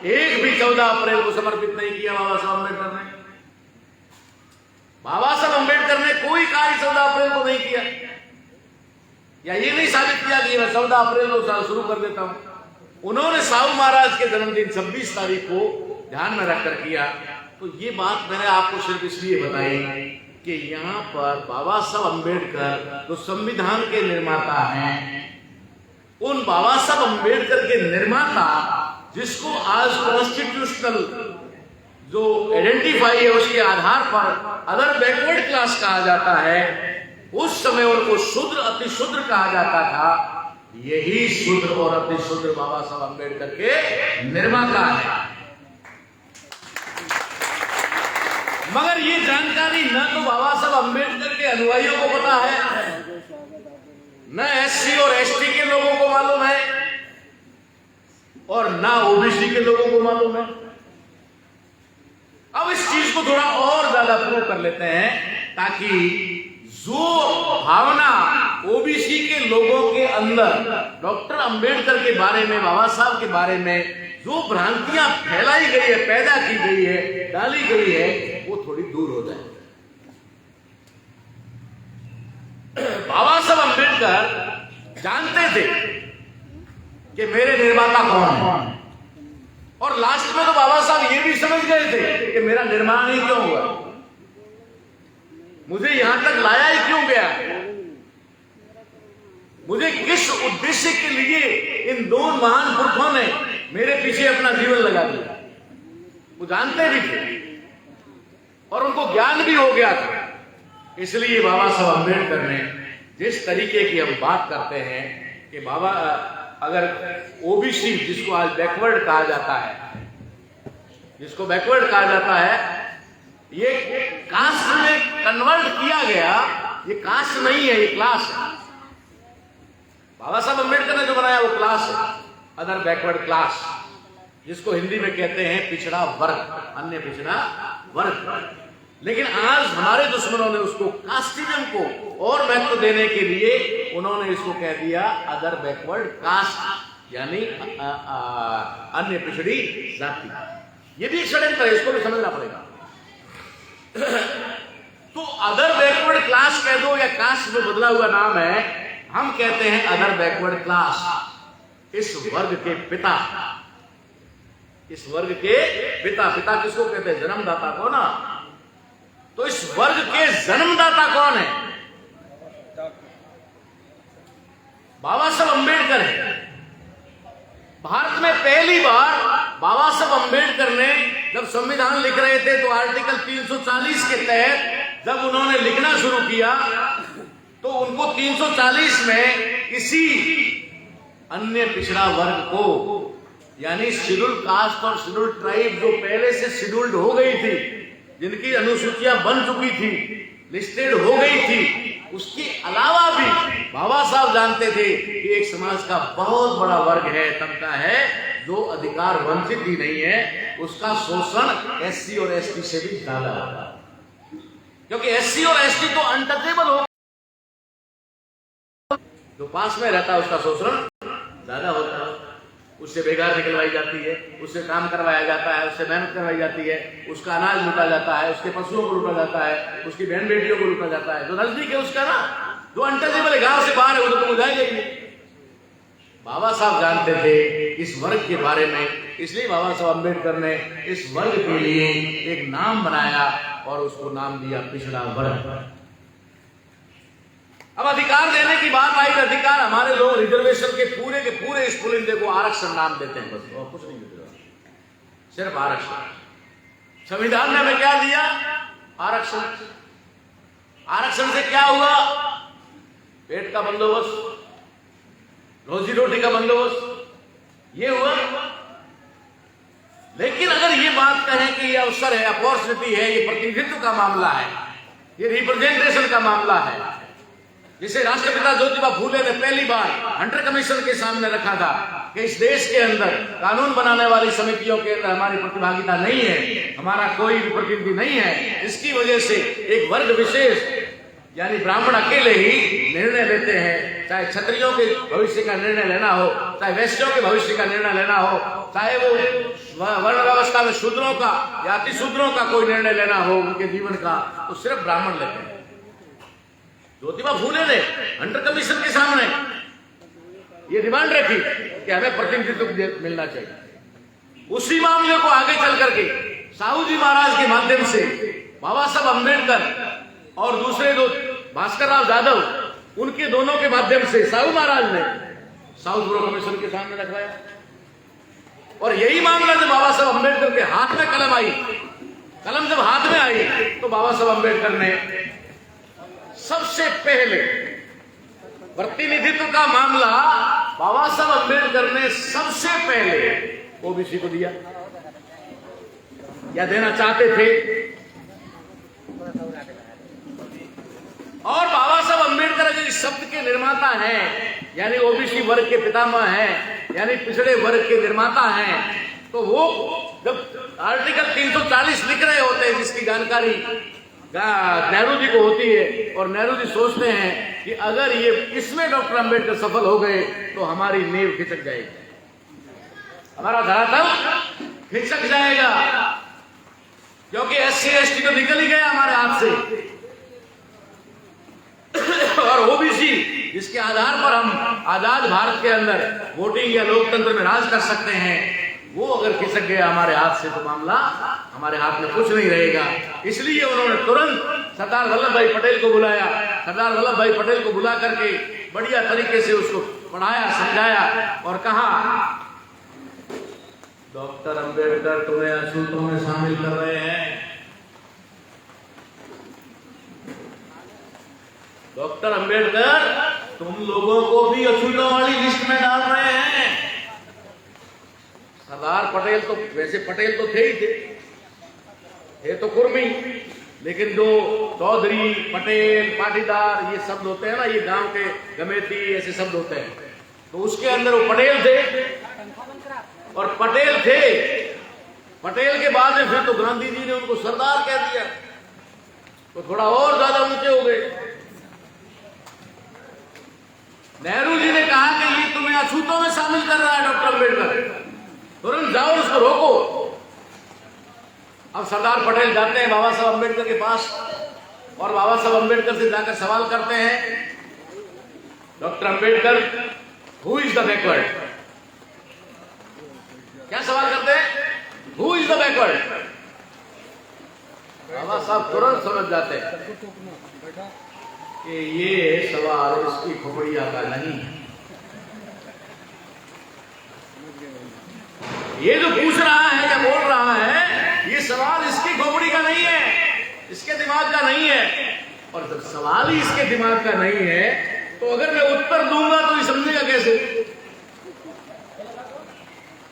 एक भी 14 अप्रैल को समर्पित नहीं किया बाबा साहब अंबेडकर ने। बाबा साहब अंबेडकर ने कोई कार्य 14 अप्रैल को नहीं किया, या ये नहीं साबित किया कि मैं 14 अप्रैल को साल शुरू कर देता हूं। उन्होंने साहू महाराज के जन्मदिन 26 तारीख को ध्यान में रखकर किया। तो ये बात मैंने आपको सिर्फ इसलिए बताई कि यहाँ पर बाबा साहब अंबेडकर जो संविधान के निर्माता हैं, उन बाबा साहब अंबेडकर के निर्माता, जिसको आज कॉन्स्टिट्यूशनल जो आइडेंटिफाई है उसके आधार पर अदर बैकवर्ड क्लास कहा जाता है, उस समय उनको शूद्र अति शूद्र कहा जाता था। यही शूद्र और अति शूद्र बाबा साहब अंबेडकर के निर्माता है। मगर ये जानकारी न तो बाबा साहब अंबेडकर के अनुयायियों को पता है, न एससी और एसटी के लोगों को मालूम है, और न ओबीसी के लोगों को मालूम है। अब इस चीज को थोड़ा और ज्यादा प्रूव कर लेते हैं, ताकि जो भावना ओबीसी के लोगों के अंदर डॉक्टर अंबेडकर के बारे में, बाबा साहब के बारे में जो भ्रांतियां फैलाई गई है, पैदा की गई है, डाली गई है, वो थोड़ी दूर हो जाए। बाबा साहब अंबेडकर जानते थे कि मेरे निर्माता कौन है, और लास्ट में तो बाबा साहब ये भी समझ गए थे कि मेरा निर्माण ही क्यों हुआ, मुझे यहां तक लाया ही क्यों गया, मुझे किस उद्देश्य के लिए इन दो महान पुरुषों ने मेरे पीछे अपना जीवन लगा दिया। वो जानते भी थे और उनको ज्ञान भी हो गया था। इसलिए बाबा साहब अंबेडकर ने जिस तरीके की हम बात करते हैं कि बाबा, अगर ओबीसी जिसको आज बैकवर्ड कहा जाता है, जिसको बैकवर्ड कहा जाता है, ये कास्ट में कन्वर्ट किया गया, ये कास्ट नहीं है, ये क्लास है। बाबा साहब अंबेडकर ने जो बनाया वो क्लास है। अदर बैकवर्ड क्लास, जिसको हिंदी में कहते हैं पिछड़ा वर्ग, अन्य पिछड़ा वर्ग। लेकिन आज हमारे दुश्मनों ने उसको कास्टिज्म को और महत्व देने के लिए उन्होंने इसको कह दिया अदर बैकवर्ड कास्ट, यानी अन्य पिछड़ी जाति। ये भी एक षड्यंत्र है, इसको भी समझना पड़ेगा। तो अदर बैकवर्ड क्लास कह दो या कास्ट में बदला हुआ नाम है, हम कहते हैं अदर बैकवर्ड क्लास। इस वर्ग के पिता, इस वर्ग के पिता, पिता किसको कहते हैं? जन्मदाता को ना। तो इस वर्ग के जन्मदाता कौन है? बाबा साहब अंबेडकर है। भारत में पहली बार बाबा साहब अंबेडकर ने जब संविधान लिख रहे थे तो आर्टिकल 340 के तहत जब उन्होंने लिखना शुरू किया तो उनको 340 में किसी अन्य पिछड़ा वर्ग को, यानी शेड्यूल्ड कास्ट और शेड्यूल्ड ट्राइब जो पहले से शेड्यूल्ड हो गई थी, जिनकी अनुसूचियां बन चुकी थी, लिस्टेड हो गई थी, उसके अलावा भी बाबा साहब जानते थे कि एक समाज का बहुत बड़ा वर्ग है, तबका है, जो अधिकार वंचित ही नहीं है, उसका शोषण एससी और एसटी से भी ज्यादा होता है। क्योंकि एससी और एसटी तो अनटचेबल हो, जो पास में रहता है उसका शोषण ज्यादा होता है, उससे बेगार निकलवाई जाती है, उससे काम करवाया जाता है, उससे मेहनत करवाई जाती है, उसका अनाज लूटा जाता है, उसके पशुओं को लूटा जाता है, उसकी बहन बेटियों को लूटा जाता है। जो नजदीक है उसका ना, जो अनटचेबल है, गांव से बाहर है, वो तो मुझाएगा ही नहीं। बाबा साहब जानते थे इस वर्ग के बारे में, इसलिए बाबा साहब अम्बेडकर ने इस वर्ग के लिए एक नाम बनाया और उसको नाम दिया पिछड़ा वर्ग। अब अधिकार देने की बात आई, अधिकार हमारे लोग रिजर्वेशन के पूरे इस पुलिंदे को आरक्षण नाम देते हैं, बस और कुछ नहीं देते, सिर्फ आरक्षण। संविधान ने हमें क्या दिया? आरक्षण। आरक्षण से क्या हुआ? पेट का बंदोबस्त, रोजी रोटी का बंदोबस्त, ये हुआ। लेकिन अगर ये बात कहें कि ये अवसर है, अपॉर्चुनिटी है, ये प्रतिनिधित्व का मामला है, ये रिप्रेजेंटेशन का मामला है, जिसे राष्ट्रपिता ज्योतिबा फूले ने पहली बार हंटर कमीशन के सामने रखा था कि इस देश के अंदर कानून बनाने वाली समितियों के अंदर हमारी प्रतिभागिता नहीं है, हमारा कोई भी प्रतिनिधि नहीं है, इसकी वजह से एक वर्ग विशेष यानी ब्राह्मण अकेले ही निर्णय लेते हैं, चाहे क्षत्रियों के भविष्य का निर्णय लेना हो, चाहे वैश्यों के भविष्य का निर्णय लेना हो, चाहे वो वर्ण व्यवस्था में शूद्रों का या अतिशूद्रों का कोई निर्णय लेना हो उनके जीवन का, तो सिर्फ ब्राह्मण लेते हैं। ज्योतिबा फूले ने हंटर कमीशन के सामने ये डिमांड रखी कि हमें प्रतिनिधित्व मिलना चाहिए। उसी मामले को आगे चल करके साहू जी महाराज के माध्यम से बाबा साहब अम्बेडकर और दूसरे दो भास्कर राव जाधव, उनके दोनों के माध्यम से साहू महाराज ने साउथ ब्रो कमीशन के सामने रखवाया। और यही मामला जब बाबा साहब अम्बेडकर के हाथ में कलम आई, कलम जब हाथ में आई तो बाबा साहब अम्बेडकर ने सबसे पहले प्रतिनिधित्व का मामला बाबा साहब अम्बेडकर ने सबसे पहले ओबीसी को दिया या देना चाहते थे। और बाबा साहब अम्बेडकर अगर इस शब्द के निर्माता हैं, यानी ओबीसी वर्ग के पितामह हैं, यानी पिछड़े वर्ग के निर्माता हैं, तो वो जब आर्टिकल 340 लिख रहे होते हैं, जिसकी जानकारी नेहरू जी को होती है, और नेहरू जी सोचते हैं कि अगर ये इसमें डॉक्टर अंबेडकर सफल हो गए तो हमारी नींव खिसक जाएगी, हमारा धरातल खिसक जाएगा, क्योंकि एससी एसटी तो निकल ही गया हमारे हाथ से। और ओबीसी जिसके आधार पर हम आजाद भारत के अंदर वोटिंग या लोकतंत्र में राज कर सकते हैं, वो अगर खिसक गया हमारे हाथ से तो मामला हमारे हाथ में कुछ नहीं रहेगा। इसलिए उन्होंने तुरंत सरदार वल्लभ भाई पटेल को बुलाया, सरदार वल्लभ भाई पटेल को बुला करके बढ़िया तरीके से उसको पढ़ाया, समझाया और कहा, डॉक्टर अंबेडकर तुम्हें अछूतों में शामिल कर रहे हैं, डॉक्टर अंबेडकर तुम लोगों को भी अछूतों वाली लिस्ट में डाल रहे हैं। सरदार पटेल तो वैसे पटेल तो थे ही थे तो कुर्मी, लेकिन जो चौधरी, पटेल, पाटीदार ये शब्द होते हैं ना, ये गांव के गमेती ऐसे शब्द होते हैं, तो उसके अंदर वो पटेल थे और पटेल थे। पटेल के बाद में फिर तो गांधी जी ने उनको सरदार कह दिया, तो थोड़ा और ज्यादा ऊंचे हो गए। नेहरू जी ने कहा कि ये तुम्हें अछूतों में शामिल कर रहा है डॉक्टर अम्बेडकर, तुरंत जाओ उसको रोको। अब सरदार पटेल जाते हैं बाबा साहब अम्बेडकर के पास और बाबा साहब अम्बेडकर से जाकर सवाल करते हैं, doctor Ambedkar, who is the backward? क्या सवाल करते हैं? Who is the backward? Baba Saheb तुरंत समझ जाते हैं कि ये सवाल इसकी खोपड़िया का नहीं है। ये जो पूछ रहा है या बोल रहा है, ये सवाल इसकी खोपड़ी का नहीं है, इसके दिमाग का नहीं है। और जब सवाल ही इसके दिमाग का नहीं है, तो अगर मैं उत्तर दूंगा तो ये समझेगा कैसे?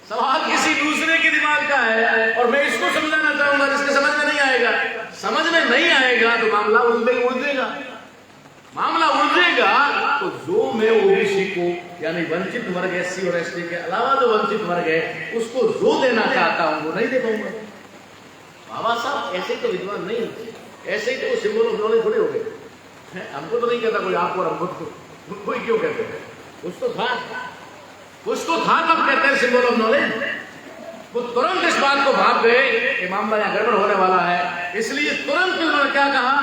सवाल किसी दूसरे के दिमाग का है और मैं इसको समझाना चाहूंगा, इसके समझ में नहीं आएगा। समझ में नहीं आएगा तो मामला उलझेगा। मामला उलझेगा तो जो मैं ओबीसी को यानी वंचित वर्ग एससी और एसटी के अलावा जो वंचित वर्ग है उसको जो देना चाहता हूं वो नहीं दे पाऊंगा। बाबा साहब ऐसे तो विद्वान नहीं होते, ऐसे ही तो सिंबल ऑफ नॉलेज थोड़े हो गए। हमको तो नहीं कहता कोई आपको और हमको, कोई क्यों कहते हैं? कुछ तो था तब कहते हैं सिंबल ऑफ नॉलेज। वो तुरंत इस बात को भाग गए कि मामला यहां गड़बड़ होने वाला है, इसलिए तुरंत उन्होंने क्या कहा,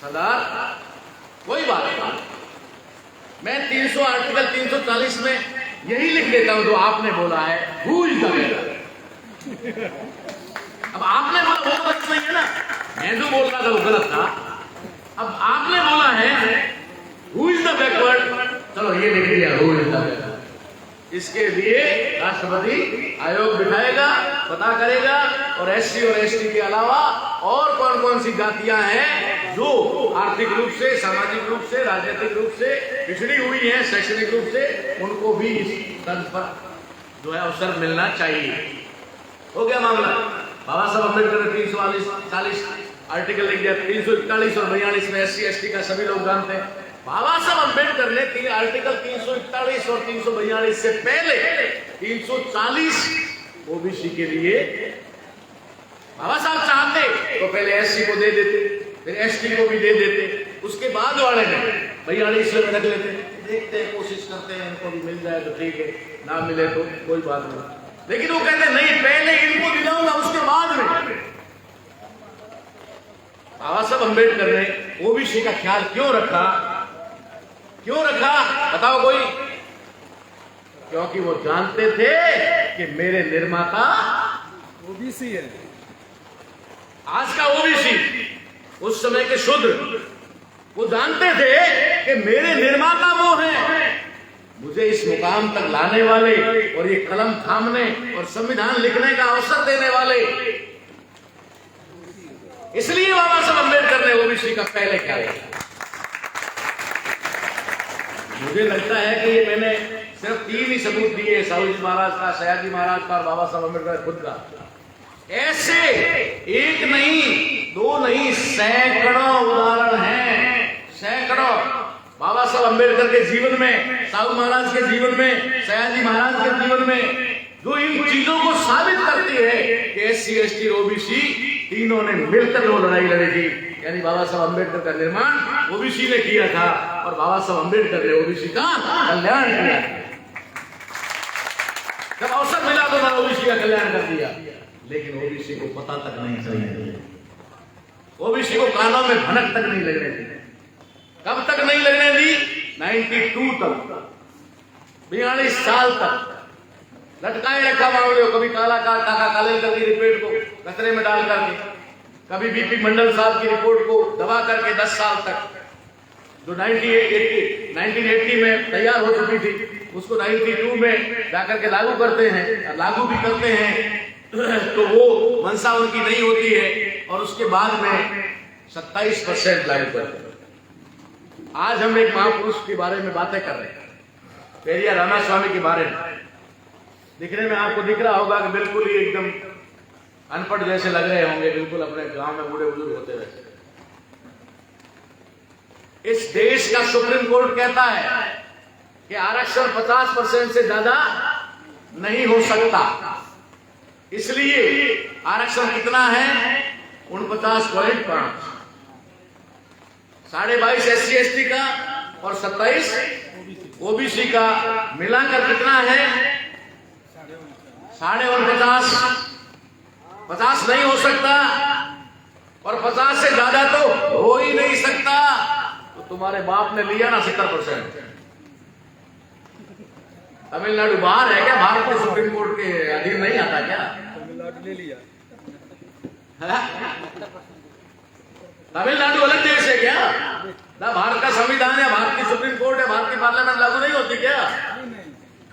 सरदार कोई बात नहीं, मैं 300 आर्टिकल 340 में यही लिख देता हूं जो आपने बोला है, हु इज द बैकवर्ड। अब आपने बोला वो गलत नहीं है ना, मैं जो बोल रहा था वो गलत था। अब आपने बोला है हु इज द बैकवर्ड, चलो ये लिख दिया हु इज द बैकवर्ड। इसके लिए राष्ट्रपति आयोग बिठाएगा, पता करेगा और एससी और एसटी के अलावा और कौन कौन सी जातियां हैं जो आर्थिक रूप से, सामाजिक रूप से, राजनीतिक रूप से पिछड़ी हुई हैं, शैक्षणिक रूप से, उनको भी इस तंज पर जो है अवसर मिलना चाहिए। हो गया मामला। बाबा साहब अम्बेडकर ने 340 आर्टिकल लिख दिया। 341 और 42 में एससी एसटी का सभी लोग जानते हैं। बाबा साहब अम्बेडकर ने आर्टिकल 341 और 342 से पहले 340 ओबीसी के लिए बाबा साहब चाहते तो पहले एससी को दे देते, फिर एसटी को भी दे देते, उसके बाद वाले ने 42 में रख लेते। देखते हैं, कोशिश करते हैं, इनको भी मिल जाए तो ठीक है, ना मिले तो कोई बात नहीं। लेकिन वो कहते नहीं, पहले इनको दिलाऊंगा उसके बाद में। बाबा साहब अम्बेडकर ने ओबीसी का ख्याल क्यों रखा बताओ कोई? क्योंकि वो जानते थे कि मेरे निर्माता ओबीसी है। आज का ओबीसी, उस समय के शूद्र, वो जानते थे कि मेरे निर्माता वो हैं, मुझे इस मुकाम तक लाने वाले और ये कलम थामने और संविधान लिखने का अवसर देने वाले। इसलिए बाबा साहब अम्बेडकर ने ओबीसी का पहले ख्याल रखा। मुझे लगता है कि ये मैंने सिर्फ 3 ही सबूत दिए, साहू जी महाराज का, सयाजी महाराज का और बाबा साहब अम्बेडकर खुद का। ऐसे एक नहीं, 2 नहीं, सैकड़ों उदाहरण हैं, सैकड़ों। बाबा साहब अम्बेडकर के जीवन में, साहू महाराज के जीवन में, सयाजी महाराज के जीवन में, जो इन चीजों को साबित करती है कि एससी एसटी ओबीसी तीनों ने मिलकर वो लड़ाई लड़ी थी। यानी बाबा साहब अम्बेडकर का निर्माण ओबीसी ने किया था और बाबा साहब अम्बेडकर ने ओबीसी का कल्याण किया। जब अवसर मिला तो मैंने ओबीसी का कल्याण कर दिया, लेकिन ओबीसी को पता तक नहीं चलने, ओबीसी को कानों में भनक तक नहीं लगने दी। कब तक नहीं लगने दी? 92 तक, 42 साल तक लटकाए रखा मामले को। कभी काका कालेलकर की रिपोर्ट को कचरे में डाल करके, कभी बीपी मंडल साहब की रिपोर्ट को दबा करके 10 साल तक, जो 1980 में तैयार हो चुकी थी, उसको 92 में जाकर के लागू करते हैं, लागू भी करते हैं तो वो मंशा उनकी नहीं होती है और उसके बाद में 27% लागू करते हैं। आज हम एक महापुरुष के बारे में बातें कर रहे हैं, पेरियार रामास्वामी के बारे में। दिखने में आपको दिख रहा होगा कि बिल्कुल ही एकदम अनपढ़ जैसे लग रहे होंगे, बिल्कुल अपने गांव में बूढ़े बुजुर्ग होते वैसे। इस देश का सुप्रीम कोर्ट कहता है कि आरक्षण 50% से ज्यादा नहीं हो सकता। इसलिए आरक्षण कितना है? 49.5, 22.5 SC/ST का और 27 OBC का मिलाकर कितना है? 49.5। 50 नहीं हो सकता और 50 से ज्यादा तो हो ही नहीं सकता। तो तुम्हारे बाप ने लिया ना 70%। तमिलनाडु बाहर है क्या? भारत के सुप्रीम कोर्ट के अधीन नहीं आता क्या? तमिलनाडु ले लिया। तमिलनाडु अलग देश है क्या? ना भारत का संविधान है, भारत की सुप्रीम कोर्ट है, भारत की पार्लियामेंट लागू नहीं होती क्या?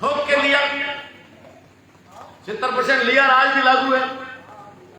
ठोक के लिया 70% लिया, आज भी लागू है।